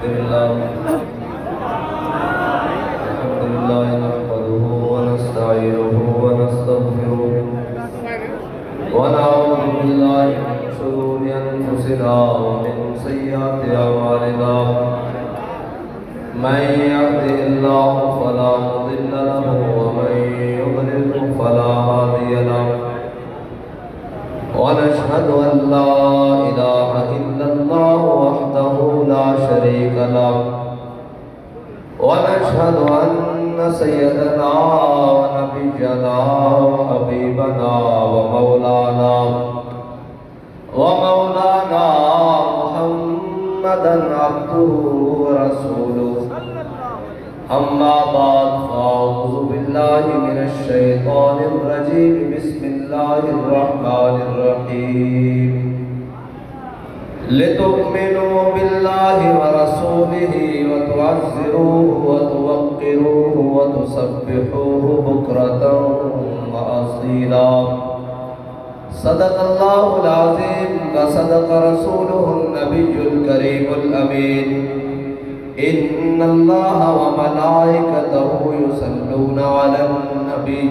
لله نحمده ونستعينه ونستغفره ونعوذ بالله من شرور أنفسنا ومن سيئات أعمالنا من يهده الله فلا مضل له ومن يضلل فلا هادي له ونشهد أن لا إله إلا الله وحده لا شريك له ونشهد أن سيدنا ونبينا وحبيبنا ومولانا محمدا عبده ورسوله أما بعد فأعوذ بالله من الشيطان الرجيم بسم الله الرحمن الرحيم لتؤمنوا بالله ورسوله وتعزروه وتوقروه وتسبحوه بكرة وأصيلا صدق الله العظيم وصدق رسوله النبي الكريم الأمين إن الله وملائكته يصلون على النبي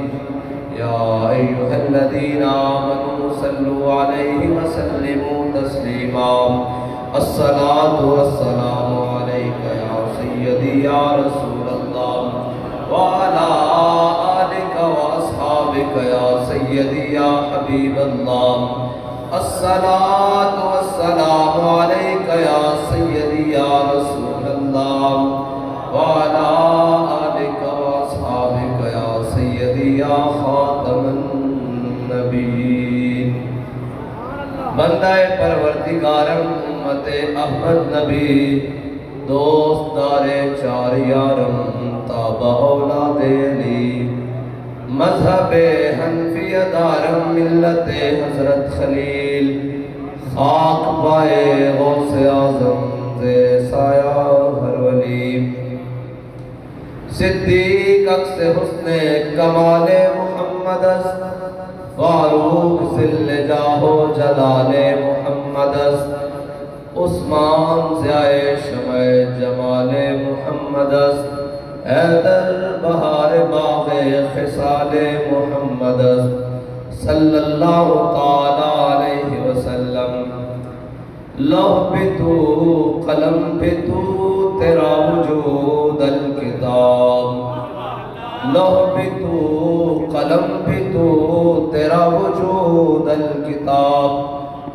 يا أيها الذين آمنوا صلوا عليه وسلموا تسليما الصلاة والسلام عليك يا سيدي يا رسول الله وعلى آلك وأصحابك يا سيدي يا حبيب الله الصلاة والسلام عليك يا سيدي يا رسول الله وعلى آلك وأصحابك يا سيدي يا خاتم النبيين بندہ پروردگارم امت احمد نبی دوست دار چار یارم تابع اولاد علی مذہب حنفی دارم ملت حضرت خلیل خاک پائے غوث اعظم سے سایہ ہر ولی صدیق اکس حسن کمال محمد فاروق ذل جاہ و جلال محمد عثمان ضیاء شمع جمال محمد حیدر بہار باغ خصال محمد صلی اللہ تعالی علیہ وسلم لوح پہ تو قلم پہ تو تیرا وجود الکتاب لوح پہ تو قلم پہ تو تیرا وجود الکتاب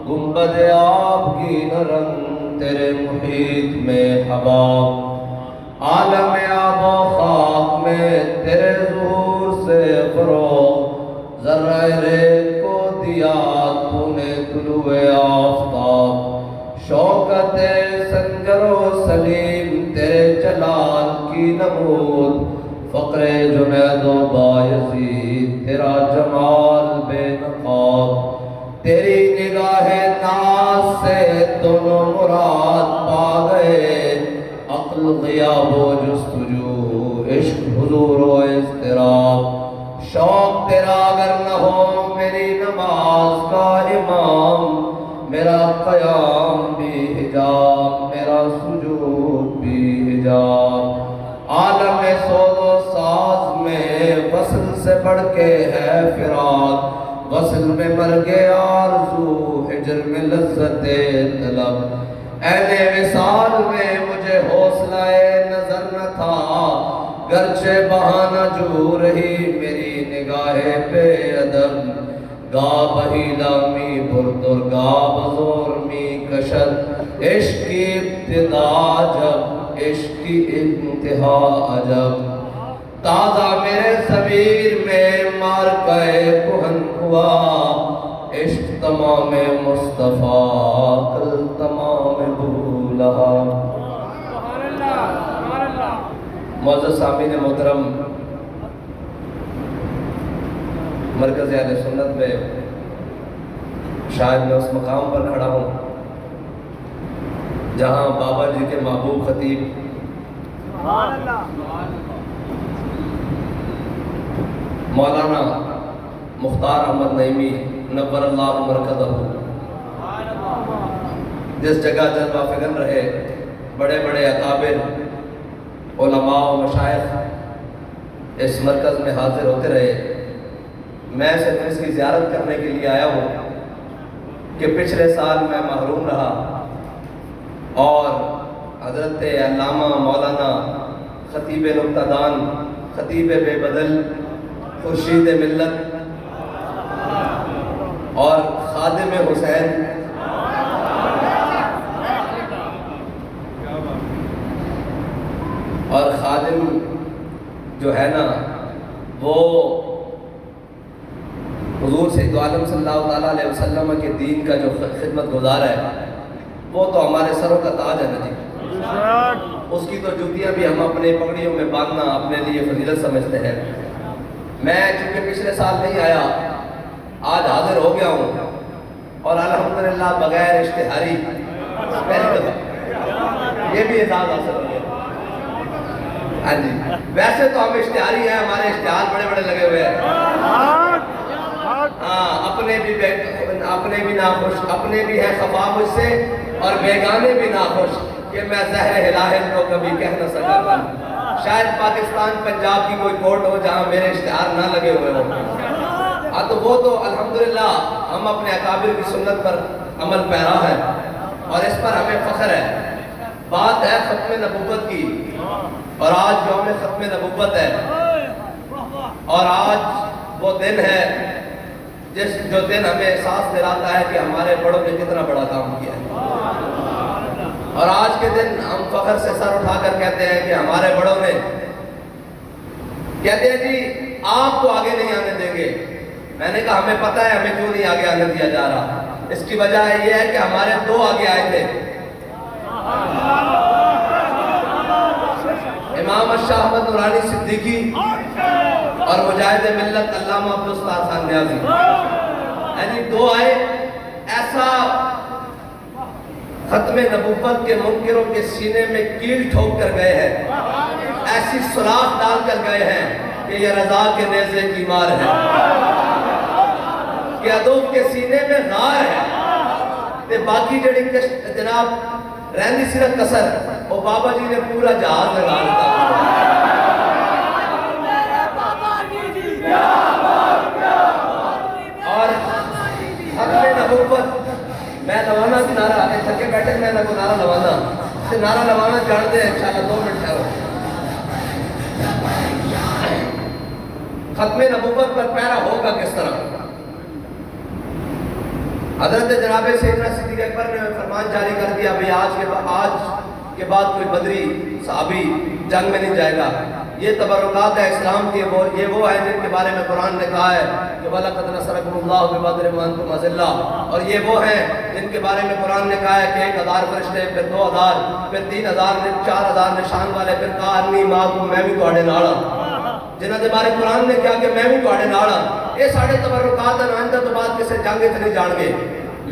گنبد آپ کی نرم تیرے محیط میں حباب عالم آب و خاک میں تیرے ظہور سے فروغ ذرہ ریت کو دیا تو نے طلوع آفتاب شوکت سنجر و سلیم تیرے جلال کی نمود فقر جنید و بایزید تیرا جمال بے نقاب تیری نگاہ ناز سے دونوں مراد پا گئے عقل غیاب و جستجو عشق حضور و اضطراب شوق تیرا اگر نہ ہو میری نماز کا امام میرا قیام بھی حجاب میرا سجود بھی حجاب عالم سوز و ساز میں وصل سے بڑھ کے ہے فراق وصل میں مرگ آرزو ہجر میں لذت طلب اہل وصال میں مجھے حوصلہ نظر نہ تھا گرچہ بہانہ جو رہی میری نگاہ بے ادب گا بہیلا می بردر گا بزور می کشد عشق کی ابتدا جب عشق کی انتہا عجب تازہ میرے ضمیر میں مارکہ کہن ہوا عشق تمام مصطفیٰ کل تمام بھولا معزز سامعین محترم مرکز اہل سنت میں شاید میں اس مقام پر کھڑا ہوں جہاں بابا جی کے محبوب خطیب مولانا مختار احمد نعیمی نور اللہ مرکزہ جس جگہ جلوہ فکر رہے بڑے بڑے اکابر علماء و مشائخ اس مرکز میں حاضر ہوتے رہے، میں صرف اس کی زیارت کرنے کے لیے آیا ہوں کہ پچھلے سال میں محروم رہا اور حضرت علامہ مولانا خطیب نکتہ دان، خطیب بے بدل، خورشید ملت اور خادم حسین اور خادم جو ہے نا وہ حضور سید عالم صلی اللہ علیہ وسلم کے دین کا جو خدمت گزار ہے وہ تو ہمارے سروں کا تاج ہے نا جی۔ اس کی تو جوتیاں بھی ہم اپنے پگڑیوں میں باندھنا اپنے لیے فضیلت سمجھتے ہیں۔ میں چونکہ پچھلے سال نہیں آیا، آج حاضر ہو گیا ہوں اور الحمدللہ بغیر اشتہاری پہلی دفعہ یہ بھی اعزاز حاصل ہو گیا۔ ہاں جی، ویسے تو ہم اشتہاری ہیں، ہمارے اشتہار بڑے بڑے لگے ہوئے ہیں، ہاں، اپنے بھی ناخوش، اپنے بھی ہیں خفا مجھ سے اور بیگانے بھی ناخوش کہ میں زہر ہلاہل کو کبھی کہہ نہ سکا تھا۔ شاید پاکستان پنجاب کی کوئی کورٹ ہو جہاں میرے اشتہار نہ لگے ہوئے ہوں، ہاں تو وہ تو الحمدللہ ہم اپنے اکابر کی سنت پر عمل پیرا ہے اور اس پر ہمیں فخر ہے۔ بات ہے ختم نبوت کی اور آج یوم ختم نبوت ہے اور آج وہ دن ہے جو دن ہمیں احساس دلاتا ہے کہ ہمارے بڑوں نے کتنا بڑا کام کیا ہے۔ اور آج کے دن ہم فخر سے سر اٹھا کر کہتے ہیں کہ ہمارے بڑوں نے کہتے ہیں جی آپ کو آگے نہیں آنے دیں گے۔ میں نے کہا ہمیں پتہ ہے ہمیں کیوں نہیں آگے آنے دیا جا رہا، اس کی وجہ یہ ہے کہ ہمارے دو آگے آئے تھے، امام شاہ احمد نورانی صدیقی اور مجاہد ملت علامہ عبدالستار خان نیازی، یعنی دو آئے، ایسا ختم نبوت کے منکروں کے سینے میں کیل ٹھوک کر گئے ہیں، ایسی سوراخ ڈال کر گئے ہیں کہ یہ رضا کے نیزے کی مار ہے، کہ عدو کے سینے میں غار ہے، تے باقی جڑی جناب رہندی صرف کسر وہ بابا جی نے پورا جہاز لگا دیتا۔ اور ختم نبوت میں لوانا کی نعرہ تھکے بیٹھے میں نہ کو نعرہ لوانا سے نعرہ لوانا جان دے انشاءاللہ 2 منٹ ٹھہرو۔ ختم نبوت پر پیرا ہوگا کس طرح؟ حضرت جناب سیدنا صدیق اکبر نے فرمان جاری کر دیا بھئی آج کے بعد کوئی بدری صحابی جنگ میں نہیں جائے گا۔ یہ تبرکات ہے اسلام کی، یہ وہ ہے جن کے بارے میں قرآن نے کہا ہے کہ وَلَقَدْ نَصَرَكُمُ اللَّهُ بِبَدْرٍ وَأَنْتُمْ أَذِلَّةٌ، اور یہ وہ ہیں جن کے بارے میں قرآن نے کہا ہے کہ 1000 فرشتے، پھر 2000، پھر 3000، 4000 نشان والے، پھر کہا انی معکم، میں بھی تواڈے نال ہاں۔ جنہاں دے بارے قرآن نے کہا کہ میں بھی تواڈے نال ہاں۔ یہ ساڈے تبرکات ہیں، آئندہ تو بعد کسی جنگ وچ نہیں جان گے،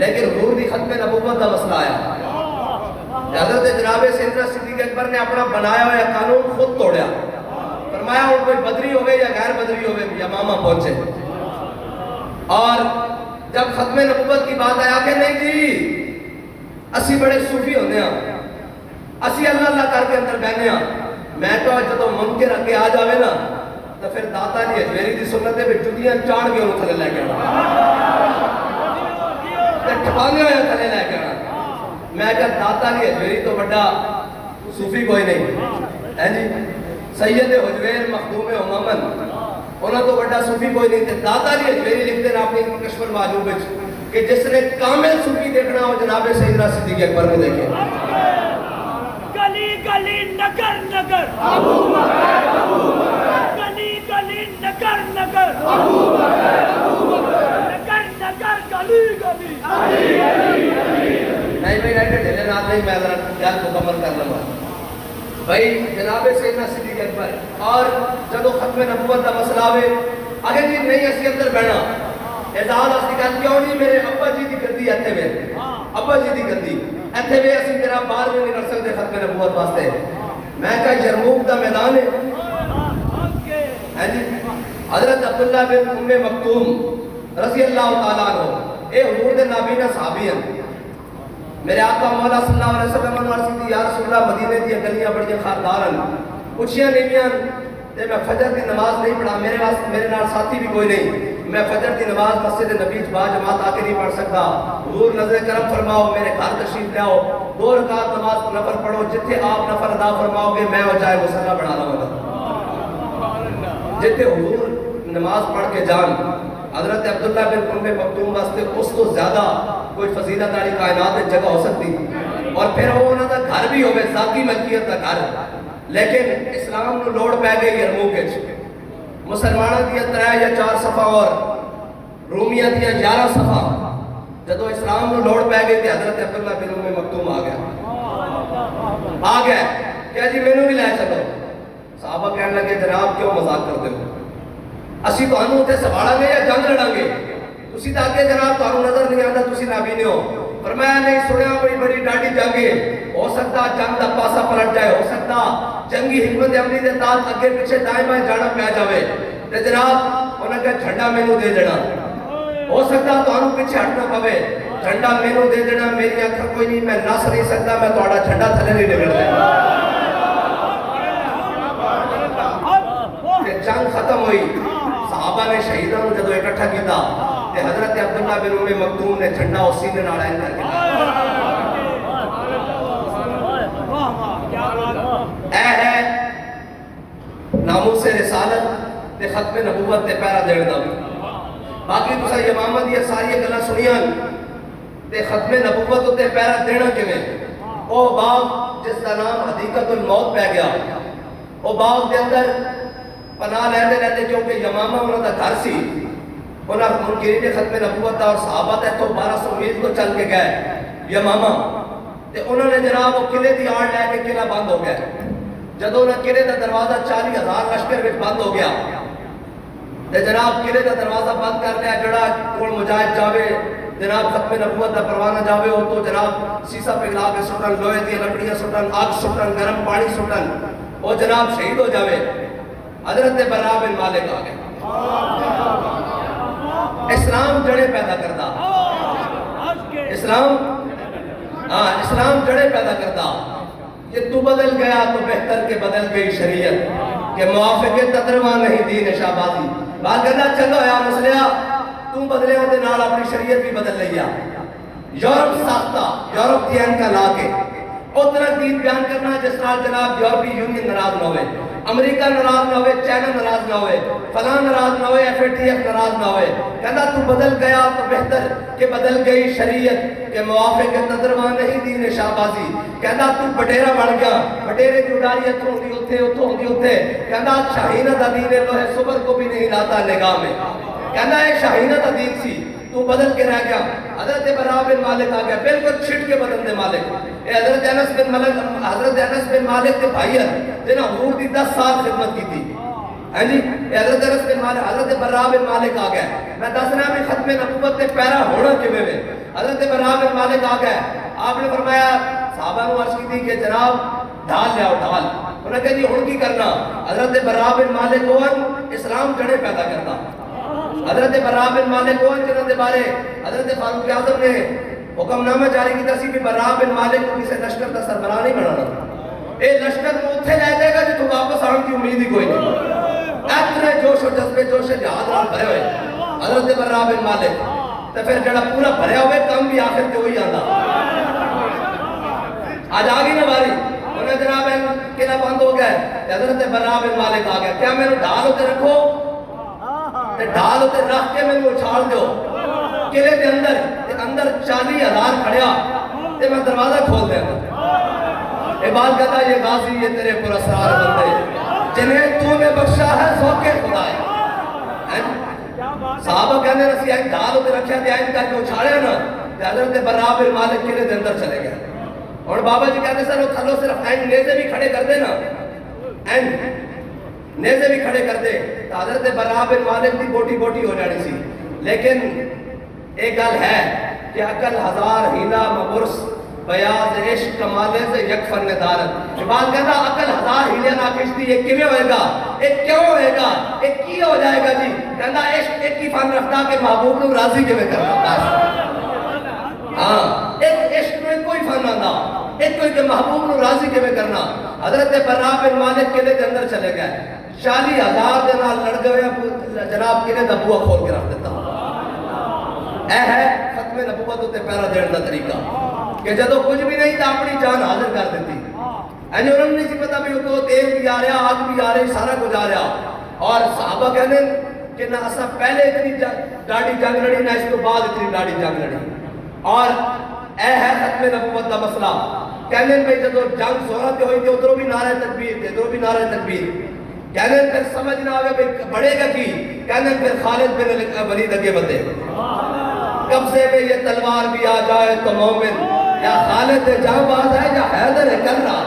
لیکن حضور دی ختم نبوت کا مسئلہ آیا۔ حضرت جناب سیدنا صدیق اکبر نے اپنا بنایا ہوا قانون خود توڑیا، فرمایا وہ کوئی بدری ہوئے یا غیر بدری ہوئے یا ماما پہنچے۔ اور جب ختم نبوت کی بات آیا کہ نہیں جی اسی بڑے صوفی ہونے ہیں، اسی اللہ اللہ کر کے اندر بہنے ہیں، میں تو جب منکر اگے آ جاوے نا تو پھر داتا جی اجمیری دی سنت ہے پھر جتیاں چاڑ کے انہوں تھلے لے کے آنا، ٹھپانے ہوئے تھلے لے کے آنا۔ میں کہا داتا جی اجمیری تو بڑا صوفی کوئی نہیں ہے جی، سید حجویر مخدوم امامن انہوں تو بڑا صوفی کوئی نہیں تھے۔ داتا جی اجمیری لکھتے ہیں اپنی کشف المعجوب کہ جس نے کامل صوفی دیکھنا ہو جناب سیدنا صدیق اکبر کو دیکھے۔ گلی گلی نگر نگر ابو بکر ابو بکر، گلی گلی نگر نگر ابو بکر ابو بکر، نگر نگر گلی گلی علی علی علی۔ نہیں بھائی ڈھیلے نات نہیں، میں ذرا یاد مکمل کر لوں گا بھائی جناب سیدنا صدیق اکبر۔ اور جب ختم نبوت کا مسئلہ ہوئے آگے جی نہیں اسی اندر بہنا اعزاز اسی کہا کیوں نہیں میرے ابا جی دی گدی ایتھے میں، ابا جی دی گدی ایتھے میں اسی میرا باہر میں نہیں کر سکتے ختم نبوت واسطے۔ میں کہا یرموک دا میدان ہے جی۔ حضرت عبداللہ بن ام مکتوم رضی اللہ تعالیٰ عنہ اے حضور دے نابینا صحابی ہیں، میرے آقا مولا صلی اللہ علیہ وسلم نے عرض کی یا رسول اللہ مدینے دی گلیاں بڑی خاردار ہیں اچھیاں نیویاں تے میں فجر دی نماز نہیں پڑھا میرے نال ساتھی بھی کوئی نہیں میں فجر دی نماز مسجد نبی با جماعت آ کے نہیں پڑھ سکتا حضور نظر کرم فرماؤ میرے گھر تشریف لے آؤ 2 رکعت نماز نفل پڑھو جتھے آپ نفل ادا فرماؤ گے میں وہ چاہے مصلی بنا لوں گا جتھے حضور نماز پڑھ کے جان حضرت عبداللہ بن ام مکتوم واسطے اس تو زیادہ کوئی فضیلت والی کائنات جگہ ہو سکتی اور پھر وہ انہاں دا گھر بھی ہوے ذاتی ملکیت دا گھر لیکن اسلام نو لوڑ پہ گئی یرموک وچ مسلمانوں دیا 3 یا 4 صفحہ اور رومیہ دیا 11 صفحہ جدو اسلام نو لوڑ پہ گئی تھی حضرت عبداللہ بن ام مکتوم آ گیا کیا جی میں نے بھی لے چلو صحابہ کہنے لگے جناب کیوں مذاق کرتے ہو اسی تو انہوں تے سوارا گے یا جنگ لڑا گے تسی تا کہ جناب تو انہوں نظر نہیں آتا تسی نبی نے ہو فرمایا نہیں سنیا بڑی بڑی ڈاڑی جنگے ہو سکتا جنگ دا پاسا پلٹ جائے ہو سکتا جنگی حکمت عملی دے تحت اگے پیچھے دائیں بائیں جانا پہ جاوے تے جناب انہاں کا جھنڈا مینوں دے دینا ہو سکتا تو انہوں پیچھے ہٹنا پوے جھنڈا مینوں دے دینا میری آنکھ کوئی نہیں میں نس نہیں سکتا میں تہاڈا جھنڈا تھلے نہیں نکل دے جنگ ختم ہوئی صحابہ نے شہیدوں کو جدو اکٹھا کیتا تے حضرت عبداللہ بن ام مکتوم نے جھنڈا اسی نے ناڑا کر کے اے ہے ناموس رسالت تے ختم نبوت تے پیرا دین دا باقی تسا امامہ دی ساری گلاں سنیاں تے ختم نبوت تے پیرا دینا کیویں او باغ جس کا نام حدیقت الموت پہ گیا او باغ دے اندر پناہ لیندے کیونکہ یمامہ انہوں دا گھر سی انہوں منکرین ختم نبوت اور صحابہ تے تو 1200 میل کو چل کے گئے یمامہ تے انہوں نے جناب وہ قلعے دی آڑ لے کے قلعہ بند ہو گیا جدو انہوں قلعے دا دروازہ 40,000 لشکر وچ بند ہو گیا تے جناب قلعے دا دروازہ بند کر لیا جڑا کول مجاہد جاوے جناب ختم نبوت دا پروانہ جاوے ہو تو جناب سیسا پگھلا کے سٹن لوہے دی لکڑیاں سٹن آگ سٹن گرم پانی سٹن وہ جناب شہید ہو جاوے حضرت برا بن مالک آ گئے اسلام جڑے پیدا کرتا اسلام جڑے پیدا کرتا یہ تو بدل گیا تو بہتر کے بدل گئی شریعت کہ موافق تدروا نہیں دین شہبازی بات کرنا چلو یا مسلیا تم بدلے ہوتے نال اپنی شریعت بھی بدل لیا یورپ ساختہ یورپ دین کا لا کے اتنا دین بیان کرنا جس نال جناب یورپی یونین ناراض نہ ہوئے امریکہ ناراض نہ ہوئے چائنا ناراض نہ ہوئے فلاں ناراض نہ ہوئے FATF ناراض نہ ہوئے کہنا تو بدل گیا تو بہتر کہ بدل گئی شریعت کہ موافق تدروا نہیں دین شہبازی کہنا تو بٹیرہ بڑھ گیا بٹیرے کی اڈاری اتھوں ہوندی اتھے کہنا شاہینہ دا دین لوہے صبر کو بھی نہیں لاتا نگاہ میں کہنا ایک شاہینہ دا دین سی تو بدل کے رہ گیا حضرت برا بن مالک آ گیا بالکل چھٹ کے بدل دے مالک اے حضرت انس بن مالک کے بھائی ہیں جنہاں حضور دی 10 سال خدمت کی تھی ہاں جی اے حضرت انس بن مالک حضرت برا بن مالک آ گیا میں دس رہا میں ختم نبوت تے پیرا ہونا کیویں میں حضرت برا بن مالک آ گیا آپ نے فرمایا صحابہ نے عرض کی تھی کہ جناب ڈھال لے آؤ ڈھال انہوں نے کہا جی ہن کی کرنا حضرت برا بن مالک کون اسلام جڑے پیدا کرتا حضرت برا بن مالک کون جنہوں نے بارے حضرت فاروق اعظم نے حکم نامہ جاری کی تھی کہ برا بن مالک کو کسی لشکر کا سربراہ نہیں بنانا اے لشکر کو اتھے لے جائے گا جو واپس آن کی امید ہی کوئی نہیں اتنے جوش و جذبے جوش جہاد نال بھرے ہوئے حضرت برا بن مالک تو پھر جڑا پورا بھریا ہوئے کم بھی آخر تے وہی آندا آج آگی نہ باری انہیں جناب قلعہ بند ہو گئے حضرت برا بن مالک آ گیا کیا میں نے ڈھال ہوتے رکھو ڈھال ہوتے رکھ کے میں نے اچھاڑ دو قلعے کے اندر 40,000 کھڑیا تے میں دروازہ کھول دیا اے بات کہتا یہ غازی یہ تیرے پر اسرار بندے جنہیں تو نے بخشا ہے ذوق خدا ہے صحابہ کہنے رسی آئین ڈھال ہوتے رکھیا تے آئین کر کے اچھاڑے نا حضرت برا بن مالک قلعے کے اندر چلے گئے اور بابا جی کہتے سر وہ تھلو صرف این نیزے بھی کھڑے کر دے نا این نیزے بھی کھڑے کر دے تو حضرت برا بن مالک دی بوٹی بوٹی ہو جانی سی لیکن ایک گل ہے کہ عقل 1000 ہیلا مبرس بیاض عشق کمالے سے یک فن دارت بات کہتا عقل 1000 ہیلے نہ کشتی یہ کیویں ہوئے گا ایک کیوں ہوئے گا ایک کی ہو جائے گا جی کہتا عشق ایک ہی فن رکھتا کہ محبوب کو راضی کیویں کرتا ہاں ایک عشق میں کوئی فن آندا ایک کوئی کہ محبوب نو راضی کے میں کرنا حضرت برا بن مالک قلعے کے اندر چلے گئے 40,000 دے نال لڑ گئے جناب قلعے دا بوا کھول کے رکھ دیتا اے ہے ختم نبوت تے پہرا دین دا طریقہ کہ جدو کچھ بھی نہیں تھا اپنی جان حاضر کر دیتی اینی انہوں نے نہیں پتا بھی تو تیل بھی آ رہا آگ بھی آ رہی سارا کچھ آ رہا اور صحابہ کہنے کہ نہ اسا پہلے اتنی ڈاڑی جنگ لڑی نہ اس کو بعد اتنی ڈاڑی جنگ لڑی اور اے ہے ختم نبوت دا مسئلہ کہنے بھئی جدو جنگ سورا تے ہوئی تھی ادھروں بھی نعرہ تکبیر تھے ادھروں بھی نعرہ تکبیر کہنے پھر سمجھ نہ آگے بڑھے گا کی کہنے پھر خالد بن ولید اگے بندے قبضے میں یہ تلوار بھی آ جائے تو مومن یا خالد جہاں باز ہے یا حیدر کر رہا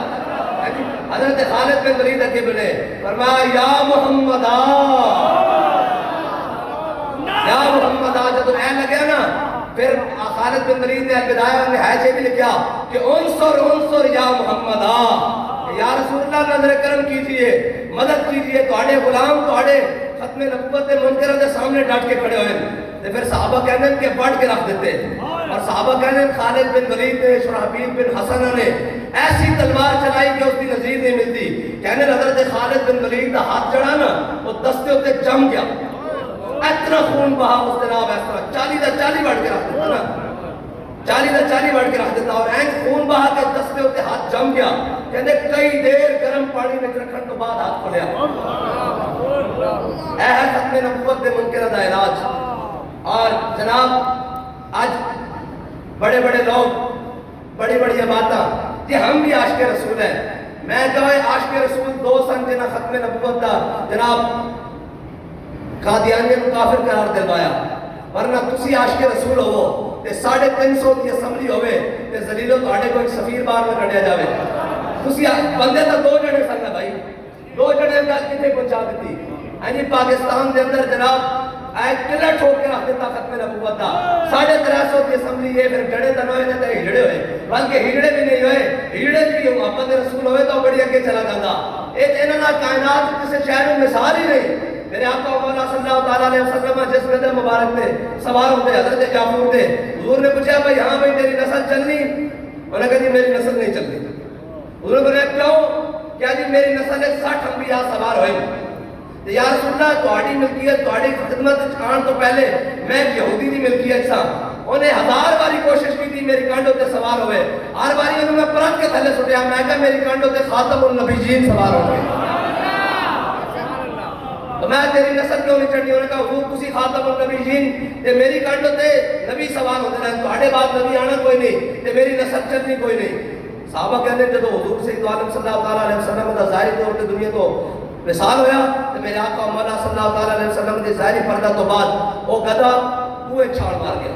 حضرت خالد بن ولید اگے بڑھے فرمایا یا محمد جب اے لگے نا پھر خالد بن ولید نے البدایہ میں حیثے بھی لکھا کہ انصر یا محمد یا رسول اللہ نظر کرم کیجئے مدد کیجئے توڑے غلام توڑے ختم نبوت منکرہ دے سامنے ڈٹ کے کھڑے ہوئے تو پھر صحابہ کہنے کہ بڑھ کے رکھ دیتے اور صحابہ کہنے خالد بن ولید نے شرحبیل بن حسنہ نے ایسی تلوار چلائی کہ اس کی نظیر نہیں ملتی کہنے حضرت خالد بن ولید کا ہاتھ چڑھا نا وہ دستے ہوتے جم گیا اتنا خون بہا اس جناب اس طرح 40 بڑھ کے رکھ دیتا نا 40 بڑھ کے رکھ دیتا اور این خون بہا کے دستے ہوتے ہاتھ جم گیا کہنے کئی دیر گرم پانی میں رکھن تو بعد ہاتھ کھولیا اے ہے ختم نبوت دے منکرہ دا علاج اور جناب آج بڑے بڑے لوگ بڑی بڑی باتاں کہ ہم بھی عاشق رسول ہیں میں کہا عاشق رسول دو سن جنہ ختم نبوت دا جناب قادیانی کو کافر قرار دلوایا ورنہ تسی عاشق رسول ہو تے 350 کی اسمبلی ہوئے تے زلیلو تھوڑے کو ایک سفیر بار میں کھڑیا جاوے تسی بندے تو 2 جنے سن بھائی 2 جنے گل کتے پہنچا دیتی یعنی پاکستان دے اندر جناب ایک قلعہ ٹھوک کے رکھ دیتا ختم نبوت دا 350 کی اسمبلی یہ پھر جڑے تو نہ ہوئے تے ہجڑے ہوئے بلکہ ہجڑے بھی نہیں ہوئے ہجڑے بھی محمد رسول ہوئے تو بڑی اگے چلا جاتا انہاں نہ کائنات کسی شہر میں مثال ہی نہیں میرے آقا مولا صلی اللہ علیہ وسلم جس قدر مبارک تھے سوار ہوتے حضرت جعفر تھے حضور نے پوچھا بھائی ہاں بھائی تیری نسل چلنی انہوں نے کہا جی میری نسل نہیں چلنی حضور نے کہا کیوں کیا جی میری نسل 60 انبیاء سوار ہوئے یا رسول اللہ تہاڈی ملکیت تہاڈی خدمت آن تو پہلے میں یہودی دی ملکیت سا انہیں 1000 باری کوشش کی تھی میری کانڈوں تے سوار ہوئے ہر باری انہوں نے پرت کے تھلے سٹیا میں کہا میری کانڈوں تے خاتم النبیین سوار ہو گئے تو میں تیری نسل کیوں نہیں چڑھنی انہوں نے کہا حضور تسی خاتم النبیین تے میری کانڈوں تے نبی سوار ہوتے ہیں تہاڈے بعد نبی آنا کوئی نہیں تے میری نسل چلنی کوئی نہیں صحابہ کہتے ہیں جب حضور سید عالم صلی اللہ علیہ وسلم دا ظاہری طور پہ دنیا تو مثال ہویا تو میرے آقا مولا صلی اللہ علیہ وسلم دے ظاہری پردہ تو بعد وہ گدھا کوئے چھاڑ مار گیا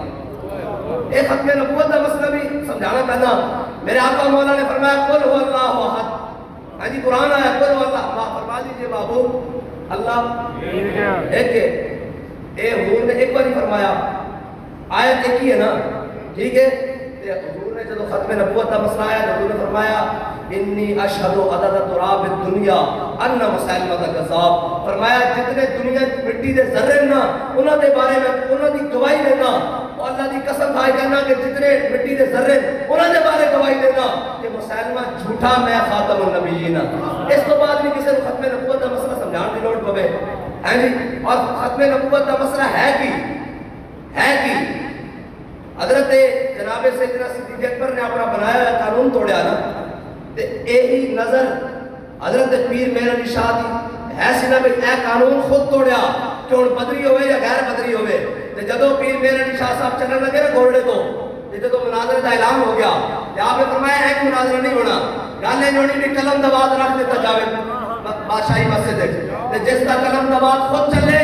ایک ختم نبوت دا مسئلہ بھی سمجھانا پہنا میرے آقا مولا نے فرمایا قل هو اللہ احد ہاں جی قرآن آیا قل هو اللہ ماں فرما دیجئے بابو اللہ ایک ہے اے حضور نے ایک بار ہی فرمایا آیت ایک ہی ہے نا ٹھیک ہے حضور نے جب ختم نبوت کا مسئلہ آیا حضور نے فرمایا انی اشہد عدد تراب الدنیا ان مسلمہ کذاب فرمایا جتنے دنیا کی مٹی دے ذرے نا انہاں دے بارے میں انہاں دی گواہی دینا اور اللہ دی قسم کھائے کہنا کہ جتنے مٹی دے ذرے انہاں دے بارے گواہی دینا کہ مسلمہ جھوٹا میں خاتم النبیین اس تو بعد بھی کسی ختم نبوت کا مسئلہ سمجھان کی لوٹ پوے ہیں جی اور ختم نبوت کا مسئلہ ہے کی حضرت جناب سیدنا صدیق اکبر نے اپنا بنایا قانون توڑیا نا تے یہی نظر حضرت پیر مہر علی شاہ دی ہے سی نا بھی اے قانون خود توڑیا کہ ہن بدری ہوئے یا غیر بدری ہوئے تے جدوں پیر مہر علی شاہ صاحب چلن لگے نا گولڑے تو تے جدوں مناظرے دا اعلان ہو گیا تے آپ نے فرمایا ایک مناظرہ نہیں ہونا گل نہیں ہونی بھی قلم دباد رکھ دیتا جاوے بادشاہی مسجد تے جس دا قلم دباد خود چلے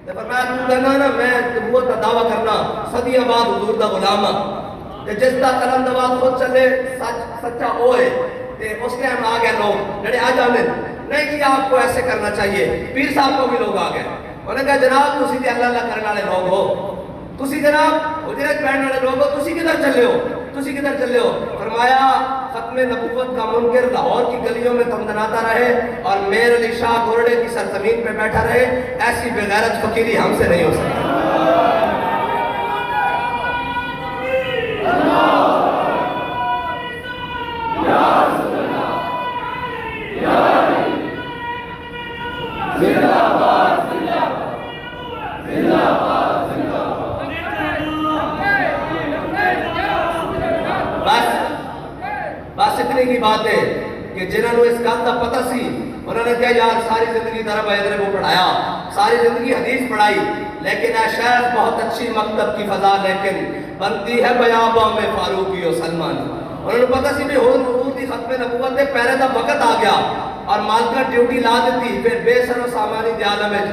تے فرمایا تو کہنا نا میں نبوت کا دعویٰ کرنا صدیاں بعد حضور دا غلام تے جس دا قلم دباد خود چلے سچا ہوئے تے اس ٹائم آ گئے لوگ جڑے آ جانے نہیں جی آپ کو ایسے کرنا چاہیے پیر صاحب کو بھی لوگ آ گئے انہوں نے کہا جناب تسی تے اللہ اللہ کرنے والے لوگ ہو تسی جناب حجرت بیٹھنے والے لوگ ہو تسی کدھر چلے ہو فرمایا ختم نبوت کا منکر لاہور کی گلیوں میں تمدناتا رہے اور مہر علی شاہ گورڈے کی سرزمین پہ بیٹھا رہے ایسی بغیرت فقیری ہم سے نہیں ہو سکتی بس اتنی کی بات ہے کہ جنہوں نے اس گل کا پتہ سی انہوں نے کہا یار ساری زندگی درب حیدر کو پڑھایا، ساری زندگی حدیث پڑھائی، لیکن اے شیخ بہت اچھی مکتب کی فضا لیکن بنتی ہے بیاباں میں فاروقی و سلمان۔ انہوں نے پتہ سی بھی حضور دی ختم نبوت دے پہلے دا وقت آ گیا اور مالکہ ڈیوٹی لا دیتی، پھر بے سر و سامانی دی عالم ہے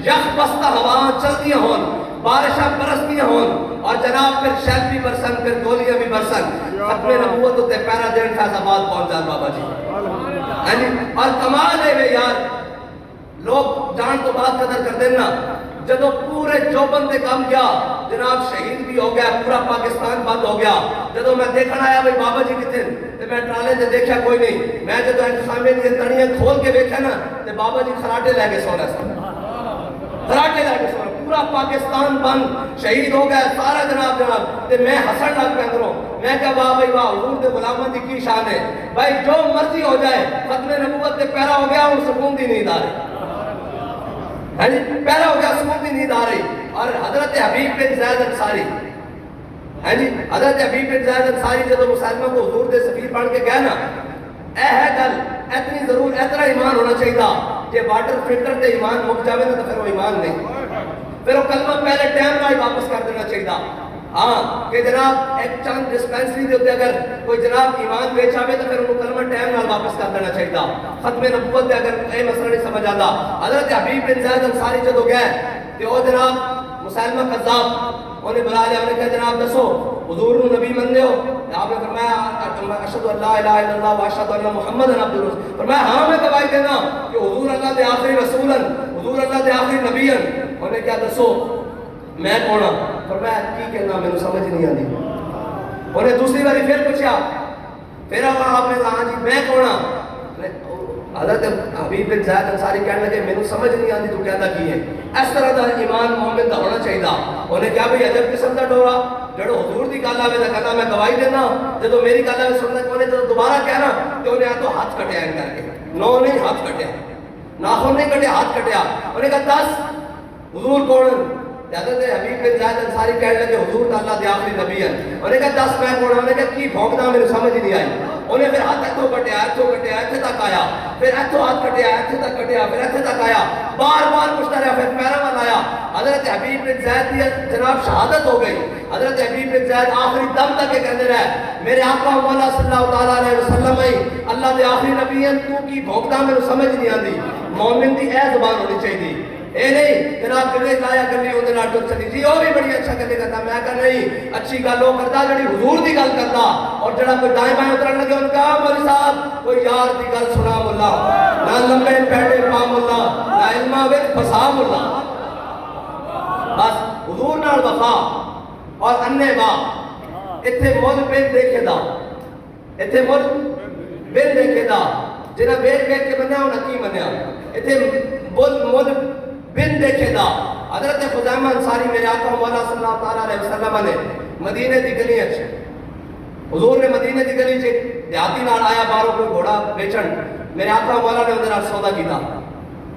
یخ بستہ ہواں چلتی ہون، بارشاں برستی ہون اور جناب پھر شیل بھی برسن، پھر گولیاں بھی برسن، ختم نبوت ہوتے پہلا دن فیض آباد پہنچ جان بابا جی۔ اور کمال ہے وہ یار، لوگ جان تو بات قدر کر دینا، جدو پورے چوبن دے کام کیا جناب شہید بھی ہو گیا، پورا پاکستان بند ہو گیا، جدو میں دیکھنا آیا بھئی بابا جی کتنے تے میں ٹرالے تے دیکھا کوئی نہیں، میں جدو انتخابیں دی تڑیاں کھول کے دیکھا نا تے بابا جی خراٹے لے کے سونا سا، خراٹے لے کے سونا، پورا پاکستان بند شہید ہو گیا سارا جناب تے میں حسن لگ پہ اندروں، میں کہا واہ بھائی واہ حضور دے غلامہ دی کی شان ہے، بھائی جو مرضی ہو جائے ختم نبوت تے پیرا ہو گیا اور سکون دی نیند آ رہی، پہلا ہو گیا سکون دی نیند آ رہی۔ اور حضرت حبیب بن زید انصاری، حضرت حبیب بن زید انصاری جب مسلمہ کو حضور دے سفیر بن کے گئے نا، اے ہے گل اتنی ضرور اتنا ایمان ہونا چاہیے کہ واٹر فلٹر تے ایمان مک جاوے نا تو پھر وہ ایمان نہیں، پھر وہ کلمہ پہلے ٹائم نہ واپس کر دینا چاہیے۔ ہاں کہ جناب ایک چند ڈسپینسری دے ہوتے اگر کوئی جناب ایمان بیچ آوے تو پھر انہوں کلمہ ٹائم نہ واپس کر دینا چاہیے۔ ختم نبوت دے اگر اے مسئلہ نہیں سمجھ آتا، حضرت حبیب بن زید انصاری جدو گئے تو وہ جناب مسلمہ قذاب انہیں بلا لیا، انہیں کہا جناب دسو حضور نو نبی من دے ہو؟ آپ نے فرمایا اشہد ان لا الہ الا اللہ و اشہد ان محمد عبدہ الرسول، فرمایا ہاں میں گواہی دینا کہ حضور اللہ دے آخری رسولن، حضور اللہ دے آخری نبیین۔ انہیں کہا دسو میں کون ہوں؟ فرمایا کی کہنا میں نے سمجھ نہیں آتی۔ انہیں دوسری باری پھر پوچھا، پھر آپ نے کہا جی میں کون ہوں؟ حضرت حبیب بن زید انصاری کہنے لگے میں نے سمجھ نہیں آتی تو کہتا کی ہے۔ اس طرح دا ایمان مومن دا ہونا چاہیے۔ انہیں کہا بھئی عجب قسم دا ڈورا جڑو حضور دی گل آوے تے کہتا میں گواہی دینا، جدو میری گل آوے سننا کہ انہیں جدو دوبارہ کہنا تو انہیں تو ہاتھ کٹیا ان کر کے، نو نہیں ہاتھ کٹیا، ناخن نہیں کٹیا ہاتھ کٹیا۔ انہیں کہا دس حضور کون؟ حضرت حبیب بن زید انصاری کہنے لگے حضور اللہ دے آخری نبی ہے۔ انہیں کہا دس میں کون؟ انہیں کہا کی بھونکنا میرے سمجھ نہیں آئی۔ انہیں پھر ہاتھ ایتھوں کٹیا ایتھوں کٹیا ایتھے تک آیا، پھر ایتھوں ہاتھ کٹیا ایتھے تک کٹیا، پھر ایتھے تک آیا، بار بار پوچھتا رہا، پھر پیرا وال آیا۔ حضرت حبیب بن زید دی جناب شہادت ہو گئی۔ حضرت حبیب بن زید آخری دم تک یہ کہتے رہے میرے آقا مولا صلی اللہ تعالیٰ علیہ وسلم اللہ دے آخری نبی ہیں، تو کی بھونکنا میرے سمجھ نہیں آتی۔ مومن دی اے زبان ہونی چاہیے، اے نہیں جناب گلے لایا کرنی ہوندے نال ٹک چلی جی وہ بھی بڑی اچھا گلے کرتا، میں کہا نہیں اچھی گل وہ کرتا جڑی حضور دی گل کرتا، اور جڑا کوئی دائیں بائیں اترن لگے ان کا مولوی صاحب کوئی یار دی گل سنا مولا، نہ لمبے پیڑے پا مولا، نہ علمہ وچ پھسا مولا۔ بس حضور نال وفا اور انے با اتھے مول بن دیکھے دا، اتھے مول بن دیکھے دا، جنہ بیٹ بیٹ کے بنیا انہاں کی بنیا، اتھے مول بن دیکھے دا۔ حضرت خزیمہ انصاری میرے آقا مولا صلی اللہ تعالیٰ علیہ وسلم نے مدینے دی گلی اچھے حضور نے مدینے دی گلی چھے دیہاتی نال آیا باروں کوئی گھوڑا بیچن، میرے آقا مولا نے اندر سودا کیتا،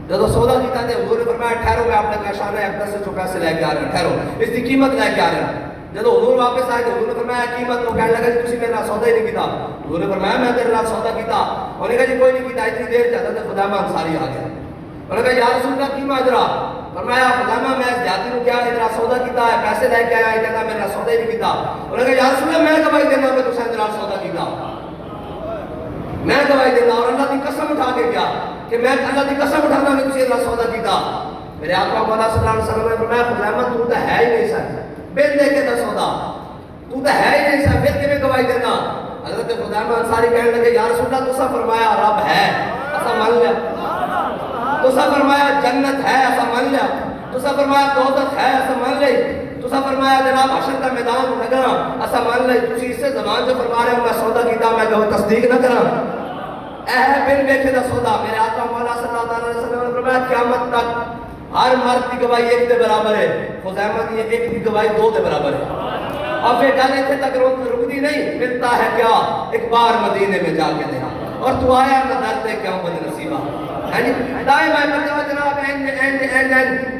جب سودا کیتا تے حضور نے فرمایا ٹھہرو میں اپنے کاشانہ اقدس سے جو پیسے لے کے آ رہا ٹھہرو اس کی قیمت لے کے آ رہا۔ جب حضور واپس آئے تو حضور نے فرمایا قیمت وہ کہنے لگا جی تسی میرے نال سودا ہی نہیں کیتا۔ حضور نے فرمایا میں تیرے نال سودا کیتا۔ انہوں نے کہا جی کوئی نہیں کیتا، اتنی دیر چاہتا تھا خزیمہ انصاری آ گیا۔ انہوں نے کہا یا رسول اللہ کی ماجرا؟ فرمایا خزیمہ میں دیہاتی نو کیا ادھر سودا کیتا ہے، پیسے لے کے آیا، کہتا میرا سودا ہی نہیں کیتا۔ انہوں نے کہا یا رسول اللہ میں گواہی دینا میں تساں ادھر سودا کیتا، میں گواہی دینا اور اللہ کی قسم اٹھا کے کیا کہ میں اللہ کی قسم اٹھانا میں تسی ادھر سودا کیتا۔ میرے آقا مولا صلی اللہ علیہ وسلم نے فرمایا خزیمہ تو تے ہے ہی نہیں سا بن دے کے دا سودا، تو تے ہے ہی نہیں سا پھر کیویں گواہی دینا؟ حضرت خزیمہ انصاری کہنے لگے یا رسول اللہ تساں فرمایا رب ہے اساں مان لیا، تساں فرمایا جنت ہے اساں مان لیا، تساں فرمایا دوزخ ہے اساں مان لئی، تساں فرمایا جناب حشر کا میدان لگنا اساں مان لئی، تسی اس سے زبان جو فرما رہے ہو میں سودا کیتا میں جو تصدیق نہ کراں، اے بن ویکھے دا سودا۔ میرے آقا مولا صلی اللہ علیہ وسلم نے فرمایا قیامت تک ہر مرد کی گواہی ایک دے برابر ہے، خزیمہ کی ایک کی گواہی دو دے برابر ہے۔ اور پھر گل اتنے تک رکتی نہیں، ملتا ہے کیا ایک بار مدینے میں جا کے دیکھا اور تو آیا نہ ڈرتے کیوں بدنام دائیں میں کرتا ہوں جناب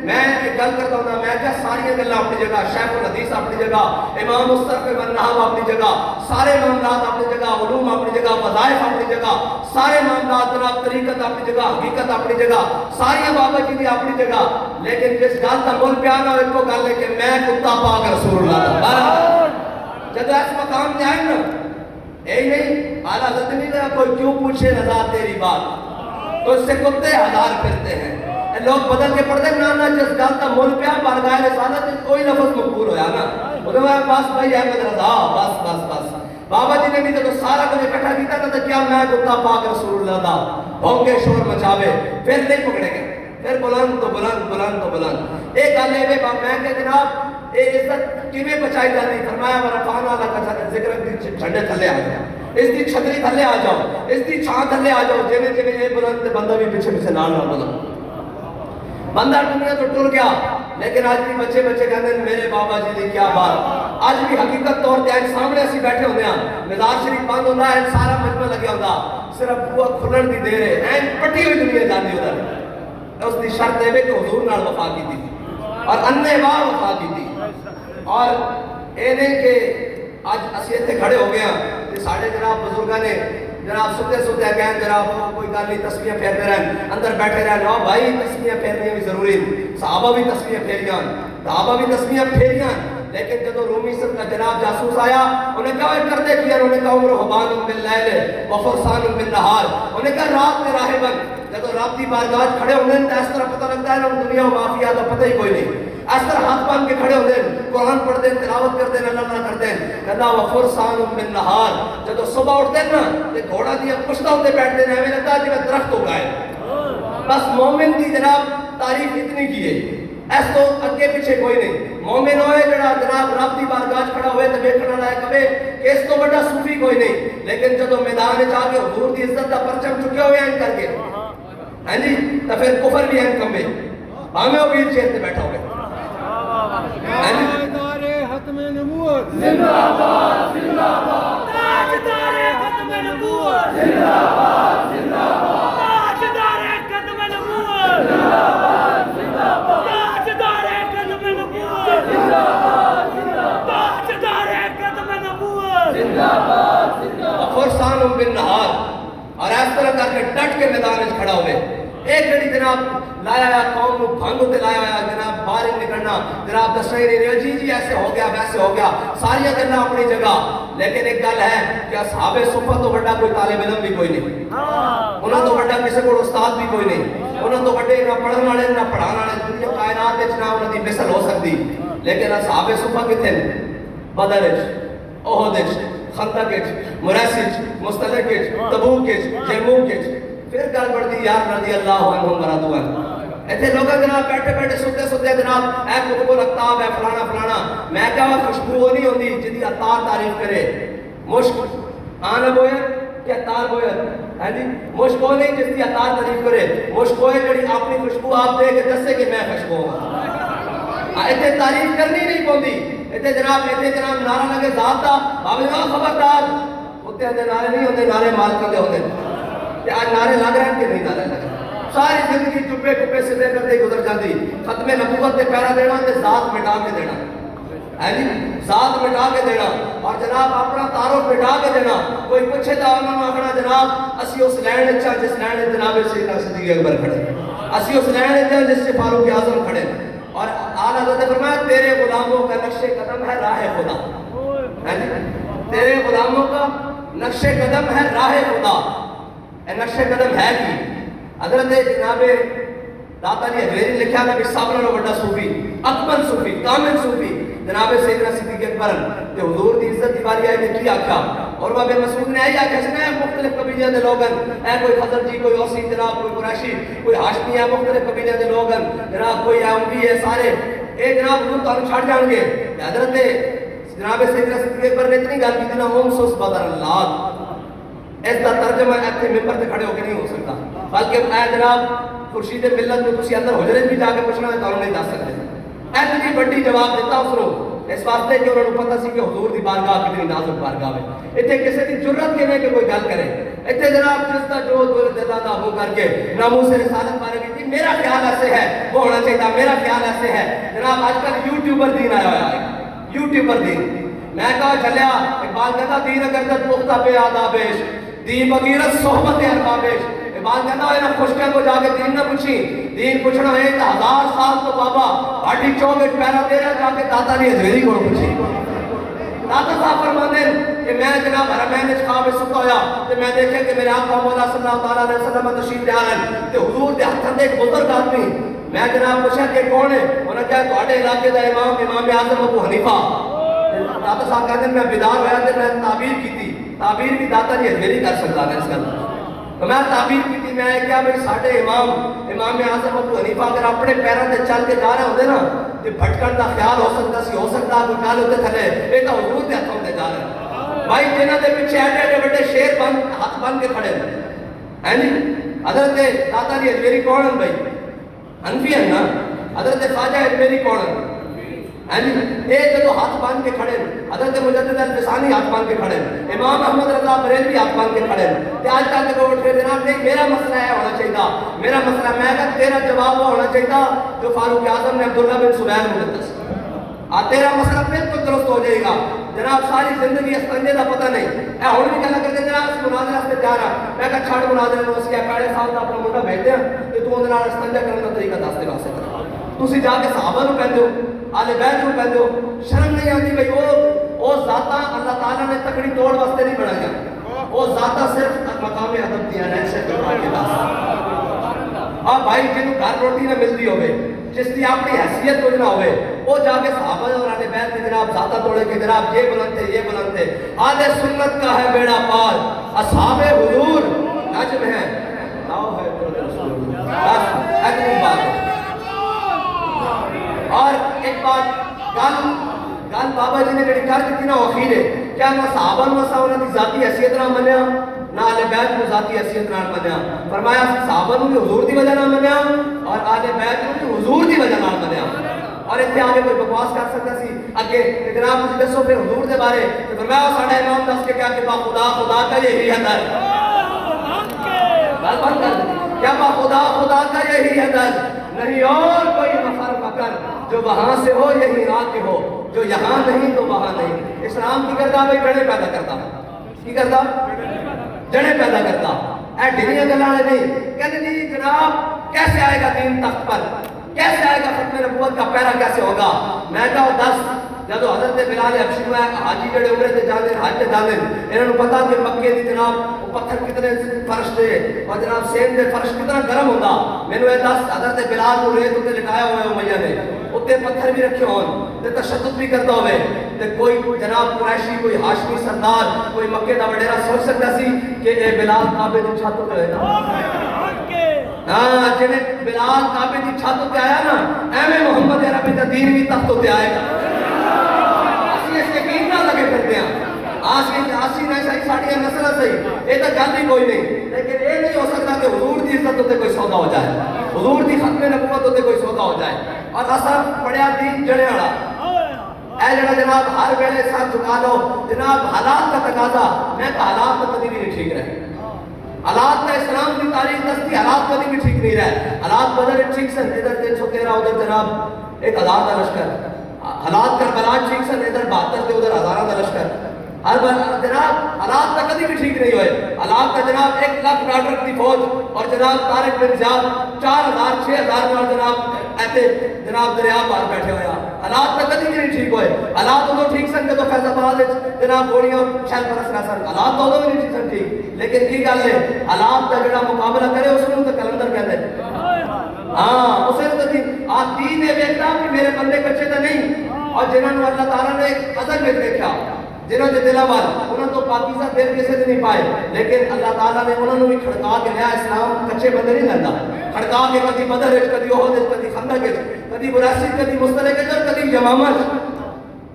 میں ایک گل کرتا ہوں میں کیا ساری گلیں اپنی جگہ، شیخ الحدیث اپنی جگہ، امام مصطفی بن نحو اپنی جگہ، سارے معاملات اپنی جگہ، علوم اپنی جگہ، وظائف اپنی جگہ، سارے معاملات جناب طریقت اپنی جگہ، حقیقت اپنی جگہ، ساری بابا جی دی اپنی جگہ، لیکن جس گل کا مول پیانا ہو ایک کو گل ہے کہ میں کتا پاک رسول اللہ دا جب اس مقام تے آئے نا یہی نہیں اعلیٰ حضرت نہیں رہا کوئی کیوں پوچھے رضا تیری بات تو اس سے کتے ہزار پھرتے ہیں لوگ بدل کے پڑھتے ہیں نا جس گل کا مول پیا بارگاہ رسالت کوئی لفظ مقبول ہویا نا انہوں نے بس بھائی احمد رضا بس بس بس بابا جی نے بھی تو سارا کچھ اکٹھا کیتا نا تو کیا میں کتا پاک رسول اللہ دا بھونکے شور مچاوے پھر نہیں پکڑے گئے پھر بلند تو بلند بلند تو بلند ایک گل ہے میں کہ جناب اے عزت کیویں بچائی جاتی فرمایا ورفعنا لک ذکرک جھنڈے تھلے آ جاؤ اس دی چھتری تھلے آ جاؤ اس دی چھاں تھلے آ جاؤ جویں جویں اے بلند تے بندہ بھی پیچھے پیچھے نال نہ بلند بندہ دنیا تو ٹر گیا لیکن آج بھی بچے کہتے ہیں میرے بابا جی دی کیا بات آج بھی حقیقت طور تے سامنے اسی بیٹھے ہوندے ہیں مزار شریف بند ہوندا ہے سارا مجمع لگیا ہوندا صرف بوا کھلن دی دیر ہے این پٹی ہوئی دنیا جاندی ادھر اس دی شرط ہے کہ حضور نال وفا کی تھی اور انے واہ وفا کی تھی اور اے نہیں کہ آج اسی اتنے کھڑے ہو گیا کہ ساڑھے جناب بزرگاں نے جناب ستے کہیں جناب کوئی گل نہیں تسبیحاں پھیرتے رہن اندر بیٹھے رہن نو بھائی تسبیحاں پھیرنی بھی ضروری صحابہ بھی تسبیحاں پھیریاں صحابہ بھی تسبیحاں پھیریاں لیکن جب رومی سب کا جناب جاسوس آیا انہیں کہا کرتے کیا انہوں نے کہا عمر حبان باللیل وفرسان بالنہار انہیں کہا رات میں راہبن جب رات دی بارگاہ کھڑے ہونے تو اس طرح پتہ لگتا ہے نا دنیا و معافیہ تو پتہ ہی کوئی نہیں اس طرح ہاتھ باندھ کے کھڑے ہوتے ہیں قرآن پڑھتے ہیں تلاوت کرتے ہیں اللہ اللہ کرتے ہیں کہتا وفرسان بالنہار جب صبح اٹھتے ہیں نا تو گھوڑا دیا پشتہ ہوتے بیٹھتے ہیں ہمیں لگتا ہے جب درخت ہو گئے بس مومن کی جناب تعریف اتنی کی ہے اس تو اگے پیچھے کوئی نہیں مومن ہوئے جناب رب دی بارگاہ کھڑا ہوئے تو دیکھنا لائے کبھی کہ اس تو بڑا صوفی کوئی نہیں لیکن جب میدان میں جا کے حضور دی عزت کا پرچم چکے ہوئے ہیں کر کے ہاں جی تو پھر کفر بھی ہیں کمے ہمیں وہ ویل چیئر پہ بیٹھا ہوئے تاجدار ختم نبوت زندہ باد زندہ باد تاجدار ختم نبوت زندہ باد زندہ باد تاجدار ختم نبوت زندہ باد زندہ باد تاجدار ختم نبوت زندہ باد زندہ باد تاجدار ختم نبوت زندہ باد زندہ باد فرسان بالنہار اور اس طرح کر کے ڈٹ کے میدان میں کھڑا ہوئے ایک گھڑی جناب لایا یا قوم کو بھانگو تے لایا یا جناب باہر نکلنا جناب دس رہے نہیں جی ایسے ہو گیا ویسے ہو گیا ساری گلیں اپنی جگہ لیکن ایک گل ہے کہ اصحاب صفہ تو بڑا کوئی طالب علم بھی کوئی نہیں انہوں تو بڑا کسی کو استاد بھی کوئی نہیں انہوں تو بڑے نہ پڑھن والے نہ پڑھان والے دنیا کائنات وچ نہ انہاں دی مثل ہو سکتی لیکن اصحاب صفہ کتنے بدر وچ احد وچ خندق وچ مریسی وچ مستلق وچ تبوک وچ یرموک وچ پھر گل بڑھتی یار رضی اللہ عنہم ورضوان ایتھے لوگ جناب بیٹھے بیٹھے ستے جناب اے کتب الاقطاب ہے فلانا فلانا میں کہا خوشبو وہ نہیں ہوتی جدی عطار تعریف کرے مشک آن بوئے کہ عطار بوئے ہے جی مشک وہ نہیں جس کی عطار تعریف کرے مشک وہ ہے جڑی اپنی خوشبو آپ دے کے دسے کہ میں خوشبو ہوں ایتھے تعریف کرنی نہیں پوندی ایتھے جناب نعرہ لگے ذات دا بابے نہ خبردار ہوتے ہیں نعرے نہیں ہوتے نعرے مالک کے ہوتے کہ آج نعرے لگ رہے ہیں کہ نہیں نعرے لگ رہے ساری زندگی چپے ٹپے سدھے کرتے گزر جاتی ختم نبوت تے پیرا دینا تے ذات مٹا کے دینا ہے جی ذات مٹا کے دینا اور جناب اپنا تعارف مٹا کے دینا کوئی پوچھے تو انہوں نے آخنا جناب اسی اس لینڈ اچھا جس لینڈ جناب سیدنا صدیق اکبر کھڑے اسی اس لینڈ اچھا جس سے فاروق اعظم کھڑے اور اعلیٰ حضرت نے فرمایا تیرے غلاموں کا نقش قدم ہے راہ خدا ہے جی تیرے غلاموں کا نقش قدم ہے راہ خدا نقش قدم ہے کی حضرت جناب داتا جی حجویری لکھا نبی صاحب نے بڑا صوفی اکبر صوفی کامل صوفی جناب سیدنا صدیق اکبر کہ حضور دی عزت دی باری آئی نے کی آکھا اور وہ بے مسعود نے آئی آکھا سنا ہے مختلف قبیلے دے لوگن اے کوئی خضر جی کوئی اوسی جناب کوئی قریشی کوئی ہاشمی ہے مختلف قبیلے دے لوگن جناب کوئی اموی ہے سارے اے جناب حضور تانوں چھڑ جان گے حضرت جناب سیدنا صدیق اکبر نے اتنی گل کی نا اوم سوس بدر اللہ اس کا ترجمہ ایتھے ممبر تے کھڑے ہو کے نہیں ہو سکتا بلکہ اے جناب خورشید ملت میں تسی اندر حجرے بھی جا کے پوچھنا ہے تو نہیں دس سکتے ایتنی بڑی جواب دیتا اس نے اس واسطے کہ انہوں نے پتہ سی کہ حضور دی بارگاہ کتنی نازک بارگاہ ہے. اتنے کسی کی جرت کیویں کہ کوئی گل کرے. اتنے جناب جس کا جو دل دا ہو کر کے ناموس رسالت بارے کی میرا خیال ایسے ہے وہ ہونا چاہیے. میرا خیال ایسے ہے جناب آج کل یوٹیوبر دین آیا ہوا ہے. یوٹیوبر دین میں کہا چلیا اقبال کہتا دین اگر تک پختہ پہ آدابش دین بغیرت صحبت اربابش. اقبال کہتا ہے نا خشکے کو جا کے دین نہ پوچھی. دین پوچھنا ہے کہ 1000 سال تو بابا ہاٹی چوکٹ پیرا تیرا جا کے داتا نہیں ازویری کو پوچھی. داتا صاحب فرماتے ہیں کہ میں جناب حرمین اس خواب سکتا ہویا کہ میں دیکھیں کہ میرے آقا مولا صلی اللہ علیہ وسلم تشریف لے آئے کہ حضور دے ہتھاں تے ایک بزرگ آدمی. میں جناب پوچھا کہ کون ہے؟ انہوں نے کہا تواڈے علاقے دا امام اعظم ابو حنیفہ. داتا صاحب کہتے ہیں میں بیدار ہویا تے میں تعبیر کی تھی. تعبیر بھی داتا نہیں ازویری کر سکتا ہے اس کا. تو میں تعبیر کی تھی میں کیا بھئی ساڑھے امام اعظم ابو حنیفہ اگر اپنے پیروں تے چل کے جا رہے ہوندے نا تے بھٹکن دا خیال ہو سکتا کوئی گل ہوتے تھلے یہ تو حضور دے ہتھوں تے جا رہے ہیں. بھائی جنہاں دے پیچھے ایڈے بڑے شیر ہاتھ بن کے کھڑے ہیں جی. حضرت داتا جی اجمیری کون ہیں بھائی؟ حنفی ہیں نا. حضرت خواجہ اجمیری کون ہیں؟ ایک جو ہاتھ باندھ کے کھڑے ہیں. حضرت مجدد الفسانی ہاتھ باندھ کے کھڑے ہیں. امام احمد رضا بریلوی ہاتھ باندھ کے کھڑے ہیں. کہ آج کل کے لوگ اٹھے جناب نہیں میرا مسئلہ ہے ہونا چاہیے. میرا مسئلہ میں کہ تیرا جواب وہ ہونا چاہیے جو فاروق اعظم نے عبداللہ بن زبیر مقدس. تیرا مسئلہ بالکل درست ہو جائے گا. جناب ساری زندگی استنجے کا پتہ نہیں. اے ہن بھی کہنا کرتے جناب اس مناظرے سے جا رہا. میں کہا چھڑ مناظرے نو اس کے پیڑے صاحب دا اپنا منڈا بھیج دیا کہ تو اندر نال استنجا کرنے کا طریقہ دس دے واسطے کر. تسی جا کے صحابہ نو کہندے ہو آل بیت نو کہندے ہو. شرم نہیں آتی بھئی او ذاتاں اللہ تعالیٰ نے تکڑی توڑ واسطے نہیں بنایا. وہ ذاتاں صرف مقام ادب دیا ہے سے کروا کے واسطے. اور بھائی جنوں گھر روٹی نہ ملتی ہوئے جس کی اپنی حیثیت کچھ نہ ہوئے وہ جا کے صحابہ اور اہل بیت میں جناب ذاتہ توڑے کہ جناب یہ بلند تھے. آل سنت کا ہے بیڑا پار اصحاب حضور نجم ہے لاؤ ہے بس اتنی بات. اور ایک بات گل بابا جی نے جڑی کر دیتی نا اخیر ہے کیا نہ صحابہ نو اساں انہاں دی ذاتی حیثیت نہ منیا نہ اہل بیت نو ذاتی حیثیت نہ منیا. فرمایا صحابہ نو حضور دی وجہ نہ منیا اور اہل بیت نو حضور دی وجہ نہ منیا. اور اتنے آگے کوئی بکواس کر سکتا سی اگے کہ جناب مجھے دسو پھر حضور دے بارے کہ فرمایا ساڈا امام دس کے کیا کہ با خدا کا یہی ہے در. بات بند کر دی کیا با خدا کا یہی ہے در نہیں اور کوئی مفر فکر جو وہاں سے ہو یہی آ کے ہو جو یہاں نہیں تو وہاں نہیں. اسلام کی کرتا بھائی جڑے پیدا کرتا کی کرتا جڑے پیدا کرتا. اے ڈھیلیاں گلانے نہیں کہتے جی جناب کیسے آئے گا دین تخت پر کیسے آئے گا ختم نبوت کا پیرا کیسے ہوگا. میں کہا 10 جدو حضرت بلال حبشی میں حاجی جڑے عمرے تے جاندے حج تے جاندے انہاں نوں پتہ کہ مکے دی جناب پتھر کتنے فرش دے اور جناب سین دے فرش کتنا گرم ہوندا. مینوں اے 10 حضرت بلال نوں ریت تے لٹایا ہوئے امیہ نے اوتے پتھر بھی رکھے ہون تے تشدد بھی کرتا ہوئے تے کوئی جناب قریشی کوئی ہاشمی سردار کوئی مکے دا وڈیرا سوچ سکتا سی کہ اے بلال کعبے دی چھت تے ہوئے نا. ہاں جڑے بلال کعبے دی چھت تے آیا نا ایویں محمد عربی دا دین بھی تخت تے آئے گا. آسی نہیں صحیح ساڑھیاں نسلہ صحیح یہ تو گل ہی کوئی نہیں. لیکن یہ نہیں ہو سکتا کہ حضور دی عزت ہوتے کوئی سودا ہو جائے حضور دی ختم نبوت ہوتے کوئی سودا ہو جائے. اور اصل پڑھیا دین جڑے والا اے جڑا جناب ہر ویلے سر جھکا لو جناب حالات کا تقاضا. میں تو حالات تو کبھی بھی نہیں ٹھیک رہے. حالات کا اسلام کی تاریخ دستی حالات کبھی بھی ٹھیک نہیں رہے. حالات بدل ٹھیک سن ادھر 313 ادھر جناب 1000 کا لشکر. حالات کربلا ٹھیک سن ادھر 72 تے ادھر 1000 کا لشکر. جناب حالات کا کبھی بھی ٹھیک نہیں ہوئے. حالات کا جناب 1 لاکھ ڈالر کی فوج اور جناب طارق بن زیاد 4000 6000 میں جناب ایسے جناب دریا پار بیٹھے ہوئے. حالات کا کبھی بھی نہیں ٹھیک ہوئے. حالات تو ٹھیک سن کے تو فیض آباد جناب گوڑیاں شہر برس نہ سن. حالات تو بھی نہیں ٹھیک سن ٹھیک. لیکن کی گل ہے حالات کا جڑا مقابلہ کرے اس کو تو کلندر کہتے ہیں. ہاں اسے تو دین یہ ویکھدا کہ میرے بندے کچے تو نہیں. اور جنہوں نے اللہ تعالیٰ نے قدر میں دیکھا جنہوں نے دلہ بار انہوں تو پاکیزہ دل کسے دے نہیں پائے. لیکن اللہ تعالیٰ نے انہوں نے بھی کھڑکا کے نیا اسلام کچے بندے نہیں لگتا. کھڑکا کے کدی بدر کدی احد کدی خندق کدی براسی کدی مستلق کدی یمامہ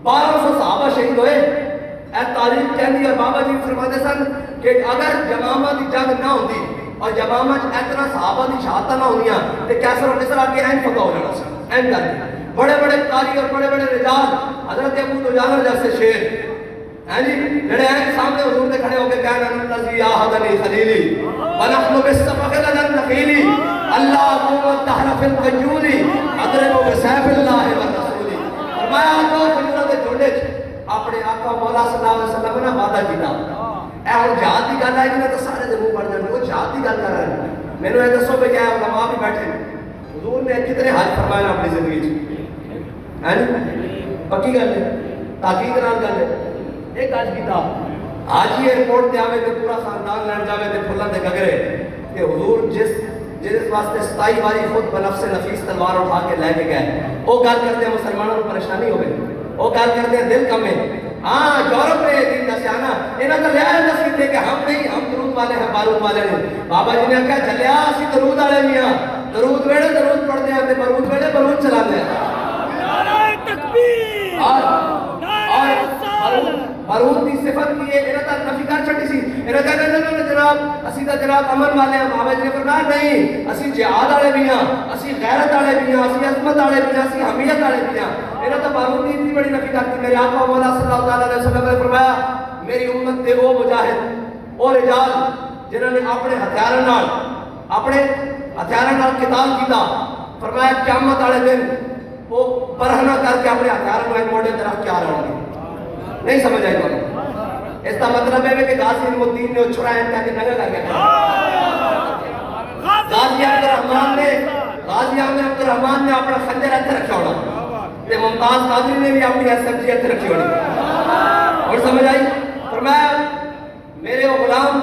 1200 صحابہ شہید ہوئے. اے تاریخ کہندی اور بابا جی فرماتے سن کہ اگر یمامہ دی جنگ نہ ہوندی اور یمامہ اتنا صحابہ دی شہادتاں نہ ہوندیاں تے کیسر اور کسرا کے این فتح ہو جانا سی این کر بڑے بڑے قاری اور بڑے بڑے رجال، حضرت ابو دجانہ جیسے شیر ہیں جی، جڑے ہیں سامنے حضور کے کھڑے ہو کے کہنا الذی آہدنی خلیلی ونحن بالصفق لدن نخیلی اللہ قوت تحرف القیولی ادرکو بسیف اللہ والرسولی. فرمایا جو فجرہ دے جھوڑے اپنے آقا مولا صلی اللہ علیہ وسلم نے وعدہ کیتا. اے ہن جہاد دی گل آئی کہ تو سارے دے منہ پڑ جان وہ جہاد دی گل کر رہے ہیں. مینوں یہ دسو کہ کیا علماء بھی بیٹھے حضور نے کتنے حج فرمایا اپنی زندگی وچ ہیں جی؟ پکی گل ہے، تحقیق نال گل ہے. ایک آج کی تھا آج ہی ایئرپورٹ تے آوے تے پورا خاندان لین جاوے تے پھلاں دے گگرے کہ حضور جس واسطے 27 باری خود بنفس نفیس تلوار اٹھا کے لے کے گئے وہ گل کرتے ہیں مسلمانوں کو پریشانی ہوئے، وہ گل کرتے ہیں دل کمے. ہاں یورپ میں دین کا سیانا انہاں کا لیا نصیب دے کہ ہم نہیں، ہم درود والے ہیں، بارود والے نہیں. بابا جی نے کہا چلیا اسی درود والے نہیں ہاں، درود ویڑے درود پڑھتے ہیں تے بارود ویڑے بارود چلاتے ہیں. نعرہ تکبیر، نعرہ رسالت. بارود کی صفت کی ہے انہاں تک نفی کر چھٹی سی. انہاں کہا جناب اسی دا جناب امن والے ہیں. بابا جی نے فرمایا نہیں، اسی جہاد والے بھی ہیں، اسی غیرت والے بھی ہیں، اسی عظمت والے بھی ہیں، اسی حمیت والے بھی ہیں. انہاں تو بارود کی اتنی بڑی نفی کرتی. میرے آقا مولا صلی اللہ علیہ وسلم نے فرمایا میری امت دے وہ مجاہد اور رجال جنہوں نے اپنے ہتھیاراں نال قتال کیتا. فرمایا قیامت والے دن وہ برہنہ کر کے اپنے ہتھیاراں نال موڑے طرف کیا رہوں گے. نہیں سمجھ آئی تو اس کا مطلب ہے کہ غازی المدین نے چھڑائے ان کا کہ نگا کر کے غازی عبد الرحمن نے اپنا خنجر اتھے رکھا ہونا تے ممتاز قادری نے بھی اپنی SMG اتھے رکھی ہونی. اور سمجھ آئی؟ فرمایا میرے وہ غلام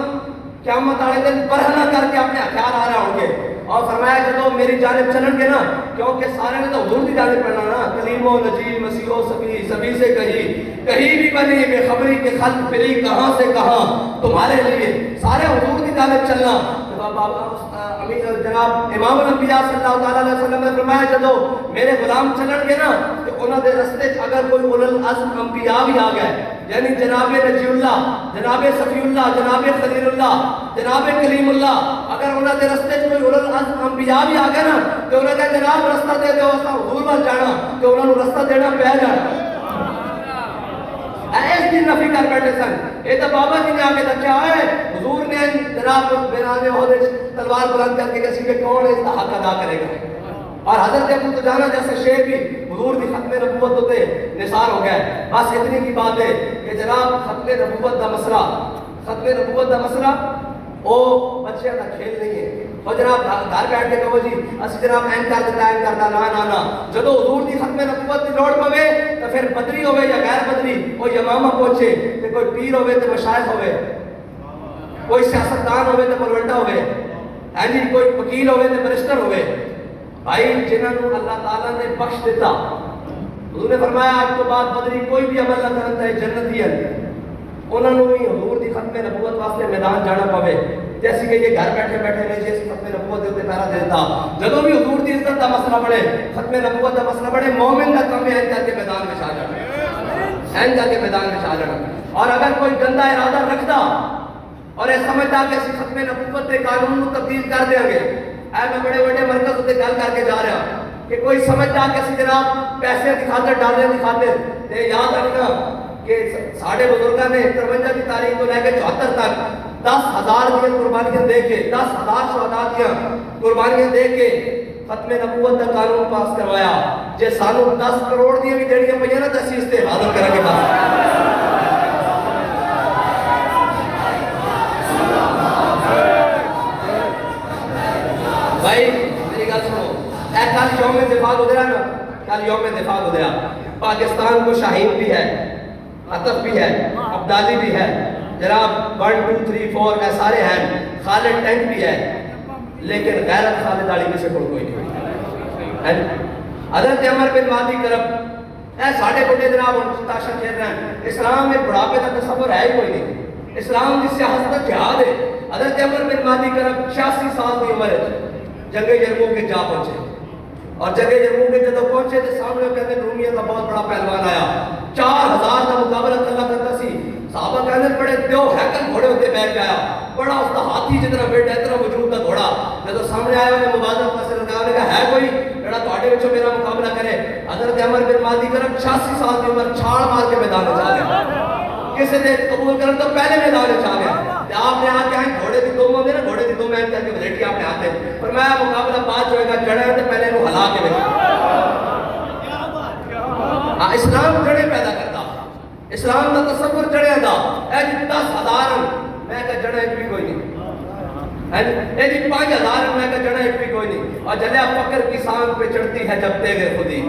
قیامت والے دن برہنہ کر کے اپنے ہتھیار آ رہے ہوں گے. اور فرمایا جب میری جانب چلن گے نا، کیونکہ سارے نے تو حضور کی جانب پڑھنا نا، کلیم و نجیب مسیح و سبی سبھی سے کہیں بھی بنی بے خبری کے خلق پھری کہاں سے کہاں تمہارے لیے سارے حضور کی جانب چلنا. جناب امام الانبیاء صلی اللہ علیہ وسلم نے فرمایا جب میرے غلام چلن گے نا کہ انہوں نے رستے اگر کوئی اولو العزم انبیاء بھی آ گئے، یعنی جناب نجی اللہ، جناب صفی اللہ، جناب خلیل اللہ، جناب کلیم اللہ، اگر انہوں نے رستے کوئی اولو العزم انبیاء بھی آ گئے نا کہ انہوں نے جناب رستہ دے دو اسا حضور وال جانا کہ انہوں نے رستہ دینا پہ جانا. اس دن نفی کر بیٹھے سن. یہ تو بابا جی نے آگے دکھا ہے حضور نے جناب بیرانے عہدے تلوار بلند کر کے کسی کے کون اس کا حق ادا کرے گا. اور حضرت ابو دجانہ جیسے شیر بھی حضور کی ختم نبوت ہوتے نثار ہو گئے. بس اتنی کی بات ہے کہ جناب ختم نبوت دا مسئلہ وہ بچے کا کھیل نہیں ہے. اور جناب گھر بیٹھ کے کہو جی اسی جناب این کر دیتا این کرتا نا جدو حضور کی ختم نبوت کی لوڑ پوے تو پھر بدری ہوئے یا غیر بدری، کوئی امامہ پہنچے کہ کوئی پیر ہوئے تو مشائخ ہوئے، کوئی سیاستدان ہوئے تو پرونڈا ہوئے، ہے جی کوئی وکیل ہوئے تو برسٹر ہوئے. بھائی جنہوں نے اللہ تعالیٰ نے بخش دیتا، حضور نے فرمایا آج تو بعد بدری کوئی بھی عمل نہ کرتا ہے جنتی ہے. انہوں نے بھی حضور کی ختم نبوت واسطے میدان جانا پوے. جیسے کہ یہ گھر بیٹھے نہیں جیسے ختم نبوت دے پیرا دیتا. جدو بھی حضور کی عزت کا مسئلہ بڑھے، ختم نبوت کا مسئلہ بڑھے، مومن کا کم ہے کر کے میدان میں آ جانا، این کر کے میدان میں آ جانا. اور اگر کوئی گندا ارادہ رکھتا اور یہ سمجھتا کہ اسی ختم نبوت کے قانون کو تبدیل کر دیں گے، اے میں بڑے بڑے مرکز ہوتے گل کر کے جا رہا کہ کوئی سمجھتا کہ اسی جناب پیسے دکھاتے ڈالنے دکھاتے تے یاد رکھنا کہ ساڑھے بزرگاں نے 53 کی تاریخ کو لے کے 74 تک 10,000 کی قربانیاں دے کے 10,000 شہداء کی قربانیاں دے کے ختم نبوت کا قانون پاس کروایا. جے سانو 10 کروڑ دی بھی دیڑیاں پਈاں نا تے اسی اس حاضر کرا کے پاس. بھائی میری گل سنو، اے کل یوم دفاع گزرا نا، کل یوم دفاع گزرا. پاکستان کو شاہین بھی ہے، عطف بھی ہے، عبدالی بھی ہے، جناب 1 2 3 4 اے سارے ہیں، خالد ٹینک بھی ہے، لیکن غیرت خالد علی کسی کو کوئی نہیں. حضرت عمر بن مادی کرب اے ساڑھے بڑے جناب تاشا کھیل رہے ہیں. اسلام میں بڑھاپے کا تصور ہے ہی کوئی نہیں. اسلام کی سیاست کا جہاد ہے. حضرت عمر بن مادی کرب 86 سال کی عمر ہے، جنگ یرموک کے جا پہنچے. اور جنگ یرموک کے جب پہنچے تو سامنے کہتے ہیں رومیہ کا بہت بڑا پہلوان آیا، 4000 کا مقابلہ اللہ کرتا سی. صحابہ کہنے پڑے دیو ہیکل گھوڑے ہوتے بیٹھ گیا، بڑا اس کا ہاتھی جتنا بیٹا اتنا وجود کا گھوڑا. جب سامنے آیا انہیں مبادر پاس لگا نے کہا ہے کوئی جڑا تواڈے وچوں میرا مقابلہ کرے. حضرت عمر بن مہدی کرم 86 سال دی عمر چھال مار کے میدان وچ آ گیا. کسی نے قبول کرن تو پہلے میدان وچ آ گیا. تے آپ نے آ کے گھوڑے دی دم ہوندے نا, گھوڑے دی دم میں کر کے ولیٹی آپ نے ہاتھ تے فرمایا مقابلہ بعد ہوئے گا, جڑے تے پہلے نو ہلا کے ویکھو. اسلام جڑے پیدا کرتا, اسلام دا تصور جڑے دا. اے جی 10,000 میں کہ جڑے ایک بھی کوئی نہیں, اے جی 5,000 میں کہ جڑے ایک بھی کوئی نہیں. اور جلیا فقر کی سانگ پہ چڑھتی ہے جب تیغ خودی,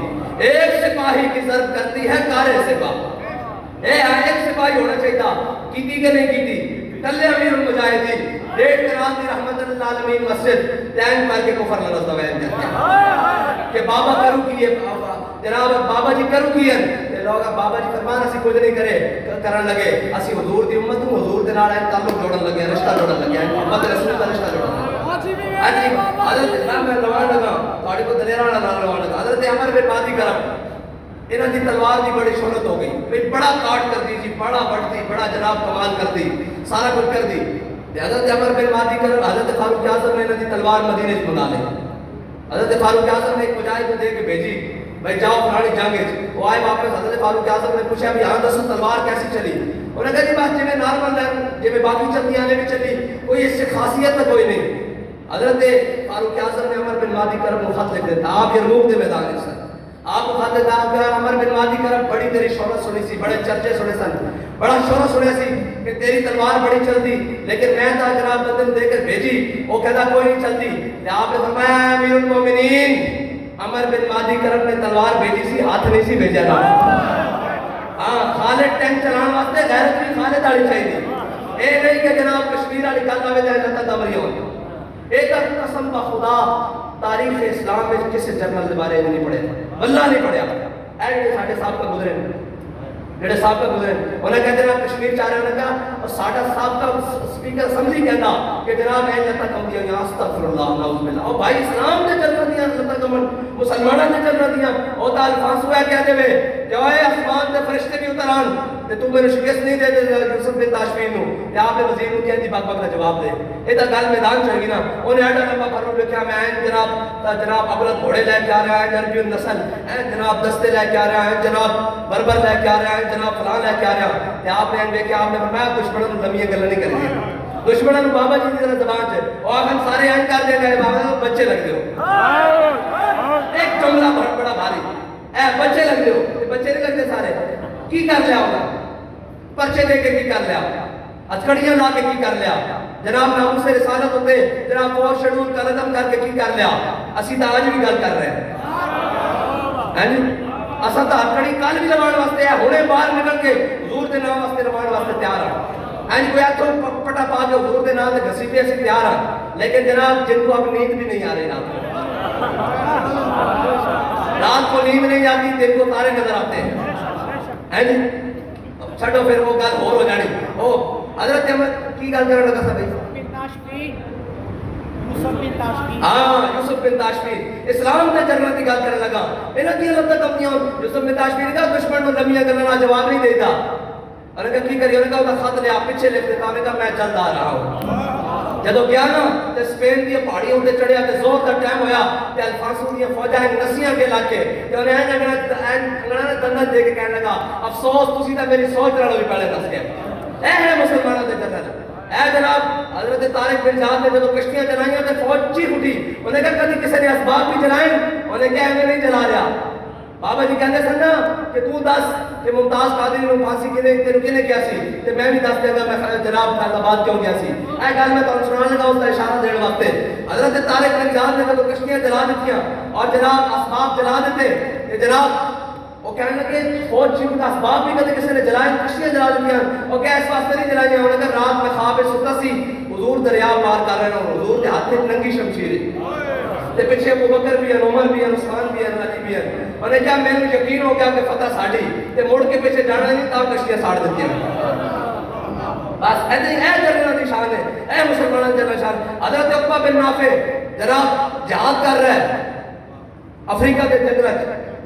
ایک سپاہی کی ضرب کرتی ہے کارے سپاہ. ایک سپاہی ہونا چاہیے, کیتی کہ نہیں کیتی. کلے امیر المجاہدین 1.5 کنال دی رحمت اللہ عالمین مسجد تین کر کے کفر لفظ دوین کرتے ہیں کہ بابا کرو کیے, جناب بابا جی کرو کیے. تے لوگ بابا جی فرمان اسی کچھ نہیں کرے کرن لگے, اسی حضور دی امت ہوں, حضور دے نال تعلق جوڑن لگے, رشتہ جوڑن لگے, محبت رسول دا رشتہ جوڑن لگے. حضرت اسلام میں روان لگا, تھوڑے کو دلیراں نال روان لگا. حضرت عمر بن مہدی کرم انہاں دی تلوار دی بڑی شہرت ہو گئی, بڑا کاٹ کر دی جی, بڑا بڑھتی, بڑا جناب کمال کر دی, سارا کچھ کر دی. حضرت عمر بن مہدی کرم حضرت فاروق اعظم نے انہاں دی تلوار مدینے وچ بنا لی. حضرت فاروق اعظم نے ایک مجاہد کو دے کے بھیجی, بھائی جاؤ فلانی جنگ وچ. وہ آئے واپس, حضرت فاروق اعظم نے پوچھا بھی یہاں دسو تلوار کیسی چلی. انہوں نے کہا جی بات جی نارمل ہے, جی باقی چلتی آنے بھی چلی, کوئی اس سے خاصیت تو کوئی نہیں. حضرت فاروق اعظم نے عمر بن مہدی کرم کو خط لکھ دیتا, آپ یرموک دے میدان میں سن, آپ کو خط دیتا کہ عمر بن مہدی کرم بڑی تیری شہرت سنی سی, بڑے چرچے سنے سن, بڑا شہرت سنے سی کہ تیری تلوار بڑی چلتی, لیکن میں تا جناب بندے دے کر بھیجی, وہ کہتا کوئی نہیں چلتی. آپ نے فرمایا امیر المومنین, عمر بن مہدی کرم نے تلوار بھیجی سی, ہاتھ نہیں سی بھیجا نا. ہاں خالد ٹینک چلان واسطے غیرت بھی خالد والی چاہیے. اے نہیں کہ جناب کشمیر والی گل آوے تے جنتا دمری ہو. ایک قسم خدا تاریخ اسلام میں کسی جنرل کے بارے میں نہیں پڑھے, اللہ نہیں پڑھیا. اے ساڈے صاحب کا گزرے, جڑے صاحب کا گزرے, انہیں کہتے ہیں کشمیر چاہ رہے, انہیں کہا اور ساڈا صاحب کا اسپیکر اسمبلی کہتا کہ جناب اے جتا کم دیا گیا استغفر اللہ نعوذ باللہ. اور بھائی اسلام نے چل دیا, مسلمانوں نے چل دیا. اور تا الفاظ ہوا کہتے ہوئے جو اے آسمان تے فرشتے بھی اتر آن تے تو میرے شکست نہیں دے دے یوسف بن تاشفین نو, تے آپ نے وزیر نو کہندی بک بک دا جواب دے. اے تا گل میدان چڑھ گئی نا. انہیں ایڈا لمبا فرمو لکھیا میں جناب ابلت گھوڑے لے کے آ رہا ہے, نربی النسل جناب دستے لے کے آ رہا ہے, جناب بربر لے کے آ رہا ہے, جناب فلاں لے کے آ رہا ہے. تے آپ نے دیکھا, آپ نے فرمایا دشمنوں نے لمبی گلاں نہیں کرنی, دشمنوں نے بابا جی دی زبان سے اور ہم سارے این کر دے گئے بابا بچے لگ دیو. ایک جملہ بڑا بھاری, اے بچے لگ دیو, بچے نہیں لگتے سارے. کی کر لیا ہوگا, پرچے دے کے کی کر لیا, ہتھکڑیاں لا کے کی کر لیا, جناب نام سے رسالت ہوتے جناب فوج شیڈول کا ردم کر کے کی کر لیا. اسی تا آج بھی گل کر رہے ہیں, اسا تا ہتھکڑی کل بھی روان واسطے ہے, ہونے باہر نکل کے حضور دے نام واسطے روان واسطے تیار ہیں. کوئی ہاتھوں پٹا پا کے حضور دے نام تے گھسی پہ اسی تیار ہیں, لیکن جناب جن کو اب نیند بھی نہیں آ رہی رات کو نیند نہیں آتی, دن کو تارے نظر آتے ہیں. چھڑو پھر وہ گل ہو جانی. او حضرت عمر کی گل کرنے لگا سا بھائی, ہاں یوسف بن تاشفین اسلام نے جنت کی گل کرنے لگا. انہاں کی حالت تک اپنی یوسف بن تاشفین کا دشمن نو لمیاں گلاں جواب نہیں دیتا. انہوں نے کہا کی کری, انہوں نے کہا خط لیا پیچھے لکھ دیتا. انہوں نے کہا میں جلد آ رہا ہوں. جدو گیا نا تے اسپین دی پہاڑیوں تے چڑھیا تے زور دا ٹائم ہویا تے الفانسو دی فوجاں نسیاں کے علاقے تے انہیں انگنا نے دندن دے کے کہنے لگا افسوس تسی تے میری سوچ رہا بھی پہلے نس گئے. اے ہے مسلمانوں دے جنرل. اے جناب حضرت طارق بن زیاد نے جدو کشتیاں چلائیاں تے فوج چیخ اٹھی. انہیں کہا کبھی کسی نے اسباب بھی چلائیں, انہیں کہا ہمیں نہیں چلا رہا. بابا جی کہتے سن نا کہ تو دس کہ ممتاز قادری نے پھانسی کنے کیا سی, تے میں بھی دس دے گا میں جناب فیض آباد کیوں گیا سی. اے گل میں تمہیں سنانے لگا, اس کا اشارہ دینے واسطے. حضرت طارق بن زیاد نے جب کشتیاں جلا دیتیاں اور جناب اسباب جلا دیتے, کہ جناب وہ کہنے لگے فوج جی کا اسباب بھی کہتے کسی نے جلائے, کشتیاں جلا دیتیاں. اور کیا اس واسطے نہیں جلائیاں, انہوں نے کہا رات میں خواب ستا سی حضور دریا پار کر رہے ہیں, حضور کے ہاتھ میں ننگی شمشیر تے پیچھے ابو بکر بھی ہیں, عمر بھی ہیں, عثمان بھی ہیں, علی بھی ہیں. انہیں کیا میں نے یقین ہو گیا کہ فتح ساڑی تے مڑ کے پیچھے جانا نہیں تا کشتیاں ساڑ دیتی ہیں. بس اے جنرل کی شان ہے, اے مسلمانوں جنرل شان. حضرت عقبہ بن نافع جناب جہاد کر رہا ہے افریقہ کے جنگل,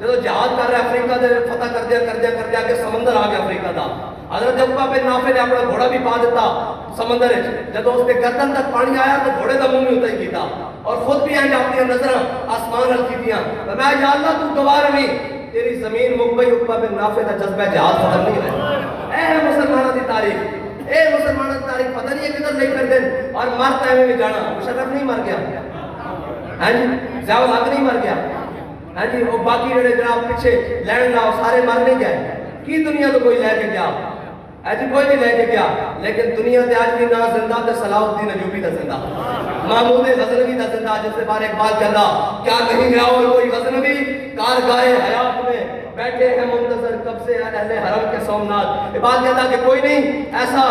جب جہاد کر رہا ہے افریقہ دے فتح کر دیا کہ سمندر آ گیا افریقہ دا. حضرت عقبہ بن نافع نے اپنا گھوڑا بھی پا دیتا سمندر, جب اس کے گردن تک پانی آیا تو گھوڑے دا منہ بھی اتر کیتا. اور خود بھی ہیں اپنی نظر آسمان رکھی دیا میں یا اللہ تو گوار میں تیری زمین مقبئی اقبہ میں نافع دا جذبہ جہاد ختم نہیں ہے اے مسلمانہ دی تاریخ اے مسلمانہ دی تاریخ پتہ نہیں ہے کدھر لے کر دیں اور مرتا ہے میں جانا مشرف نہیں مر گیا ہاں جی ضیاء الحق نہیں مر گیا ہاں جی وہ باقی جڑے جناب پیچھے لینڈ لاؤ سارے مر نہیں گئے کی دنیا تو کوئی لے کے گیا ایسی کوئی نہیں لے کے گیا لیکن دنیا تے آج بھی نہ زندہ تے صلاح الدین ایوبی دا زندہ محمود غزنوی دا زندہ جس سے بار اقبال کہتا کیا نہیں گیا اور کوئی غزنوی کارگاہ حیات میں بیٹھے ہیں منتظر کب سے اہل حرم کے سومنات اقبال کہتا کہ کوئی نہیں ایسا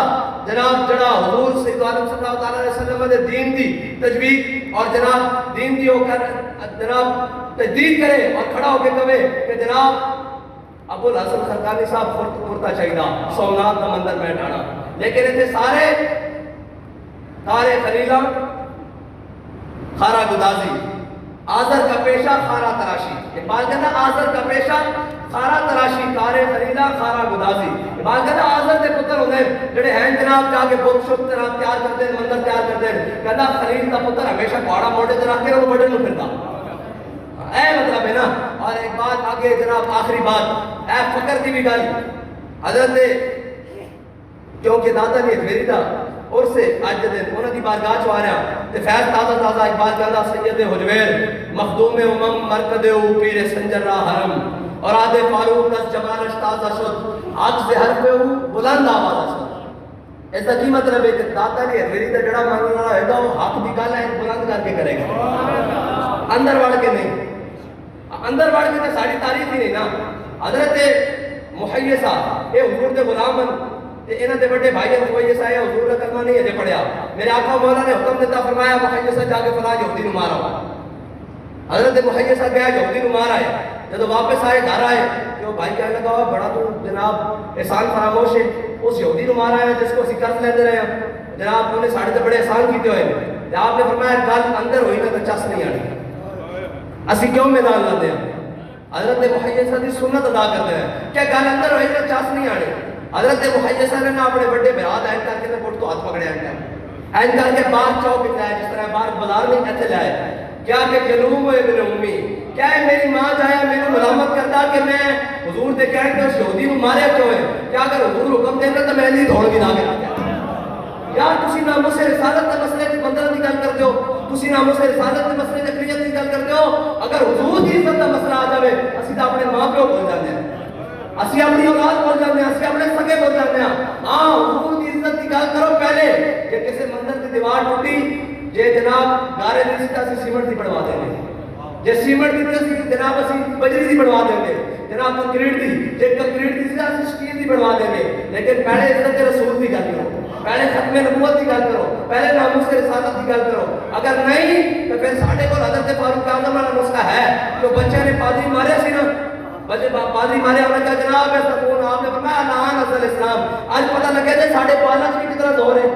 جناب جڑا حضور صلی اللہ علیہ وسلم نے دین دی تجوید اور جناب دین دی ہو کر جناب تجدید کرے اور کھڑا ہو کے کہے کہ جناب ابو الحسن خرقانی صاحب پورتا چاہیے سومنات کا مندر میں ڈانا لیکن اتنے سارے خلیلہ خارا گدازی آذر کا پیشہ خارا تراشی اقبال کہتا آذر کا پیشہ خارا تراشی کارے خلیلہ خارا گدازی اقبال کہتا آذر دے پتر ہونے جڑے ہیں جناب جا کے بک شک جناب تیار کرتے ہیں مندر تیار کرتے ہیں کہتا خلیل کا پتر ہمیشہ کوڑا موٹے جناب کے وہ بڑے نو پھرتا اے مطلب ہے نا اور ایک بات آگے جناب آخری بات اے فکر کی بھی گل حضرت کیونکہ دادا نے میری دا اور سے آج دن انہوں دی بارگاہ چو آ رہا تے فیض تازہ اقبال کہتا سید حجویر مخدوم امم مرکد او پیر سنجر را حرم اور آدھے فاروق کس جمالش تازہ شد آج سے ہر پہ بلند آواز شد ایسا کی مطلب ہے کہ دادا نے میری دا جڑا مانگنا رہا ہے وہ حق نکالا ہے بلند کر کے کرے گا اندر وڑ کے نہیں اندر بڑھ کے ساری تاریخ ہی نہیں نا حضرت محیصہ اے حضور دے غلام انہاں دے بڑے بھائی محیصہ ہے حضور کا کلمہ نہیں ہے پڑھیا میرے آقا مولا نے حکم دیتا فرمایا محیصہ جا کے فلاں یہودی نو مارا حضرت محیصہ گیا یہودی نو مارا ہے جب واپس آئے گھر آئے تو بھائی کہنے لگا بڑا تو جناب احسان فراموش ہے اس یہودی نو مارا ہے جس کو اسی قرض لیندے رہے ہیں جناب انہوں نے ساڑھے تے بڑے احسان کیتے ہوئے آپ نے فرمایا گل اندر ہوئی نا تو چس نہیں آنی اسی کیوں میدان لاتے ہیں حضرت محیصہ دی سنت ادا کرتے ہیں کیا گل اندر ہوئی تو چاس نہیں آنے حضرت محیصہ نے اپنے بڑے براد این کر کے بڑھ تو ہاتھ پکڑے این کر کے باہر چوک لائے جس طرح باہر بازار میں کہتے لائے کیا کہ جنوب ابن امی کیا ہے میری ماں جایا میرے ملامت کرتا کہ میں حضور دے کہنے کے اس یہودی کو مارے کیوں ہے کیا اگر حضور حکم دینا تو میں نہیں دھوڑ بھی نہ گیا یار تسی ناموس رسالت کے مسئلے کی بندر کی گل کرتے ہو تسی ناموس رسالت کے مسئلے کی اقلیت کی گل کرتے ہو اگر حضور کی عزت کا مسئلہ آ جائے اسی تو اپنے ماں پیو بول جاتے ہیں اسی اپنی اولاد بول جاتے ہیں اسی اپنے سگے بول جاتے ہیں ہاں حضور کی عزت کی گل کرو پہلے کہ کسی مندر کی دیوار ٹوٹی جے جناب گارے دی سیدھا سی سیمنٹ دی بنوا دیں گے جے سیمنٹ دی سی جناب اسی بجری دی بنوا دیں گے جناب کنکریٹ دی جے کنکریٹ دی سیدھا سی سٹیل دی بنوا دیں گے لیکن پہلے عزت رسول کی گل کرو پہلے ختم نبوت کی گل کرو پہلے ناموس رسالت کی گل کرو اگر نہیں تو پھر ساڈے کول حضرت فاروق اعظم والا نسخہ ہے جو بچے نے پادری مارے سی نا بچے پادری مارے انہوں نے کہا جناب ہے سکون آپ نے فرمایا لعن ازل اسلام آج پتہ لگے تھے ساڈے پالک کی کتنا زور ہے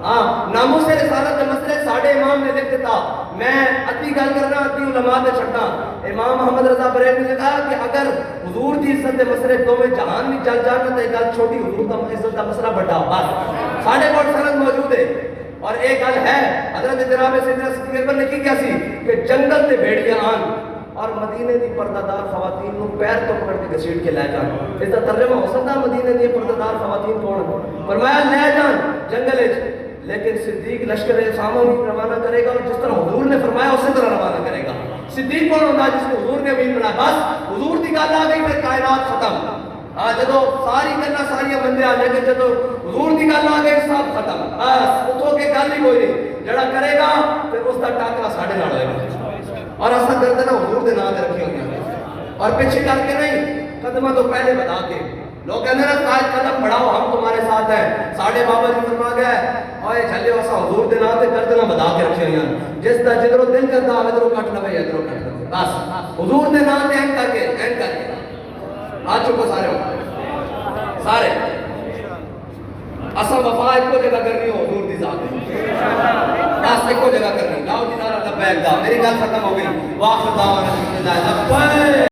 ہاں ناموس رسالت کے مسئلے ساڈے امام نے لکھ دیتا میں ادھی گل کرنا ادھی علماء تے چھڈنا امام محمد رضا بریلوی نے کہا کہ اگر حضور دی عزت دے مسئلے دوویں جہان میں چل جان تے گل چھوٹی حضور دا عزت دا مسئلہ بڑا بس ساڈے کول سند موجود ہے اور ایک گل ہے حضرت جناب سیدنا صدیق اکبر نے کی کیا سی کہ جنگل تے بھیڑیاں آن اور مدینے دی پردہ دار خواتین کو پیر تو پکڑ کے گھسیٹ کے لے جان اس دا ترجمہ ہو سکتا مدینے دی پردہ دار خواتین کون فرمایا لے جان جنگل وچ لیکن صدیق لشکر اسامہ بھی روانہ کرے گا اور جس طرح حضور نے فرمایا اسی طرح روانہ کرے گا صدیق کون ہوتا ہے جس کو حضور نے امین بنایا بس حضور کی گل آ گئی پھر کائنات ختم جدو ساری گلاں ساری بندے آ لیکن جدو حضور کی گل آ گئی سب ختم بس اتوں کے گل ہی کوئی نہیں جڑا کرے گا پھر اس کا ٹاکرا ساڈے نال ہوئے گا اور ایسا کرتے نا حضور دے نام تے رکھی ہوئی اور پیچھے کر کے نہیں قدمہ تو پہلے بتا کے لوگ کہتے ہیں نا قدم بڑھاؤ ہم تمہارے ساتھ ہیں ساڑھے بابا جی فرما گیا اوئے چلے اسا حضور دے نام تے گردنا بدا کے رکھے ہوئے جس دا جدرو دل کردا ادھروں کٹ لوے ادھروں کٹ لوے بس حضور دے نام تے این کر کے آ چکو سارے اسا وفا ایک کو جگہ کرنی ہو حضور دی ذات بس ایک کو جگہ کرنی لاؤ جی نعرہ لبیک دا میری گل ختم ہو گئی واخر دعوانا الحمدللہ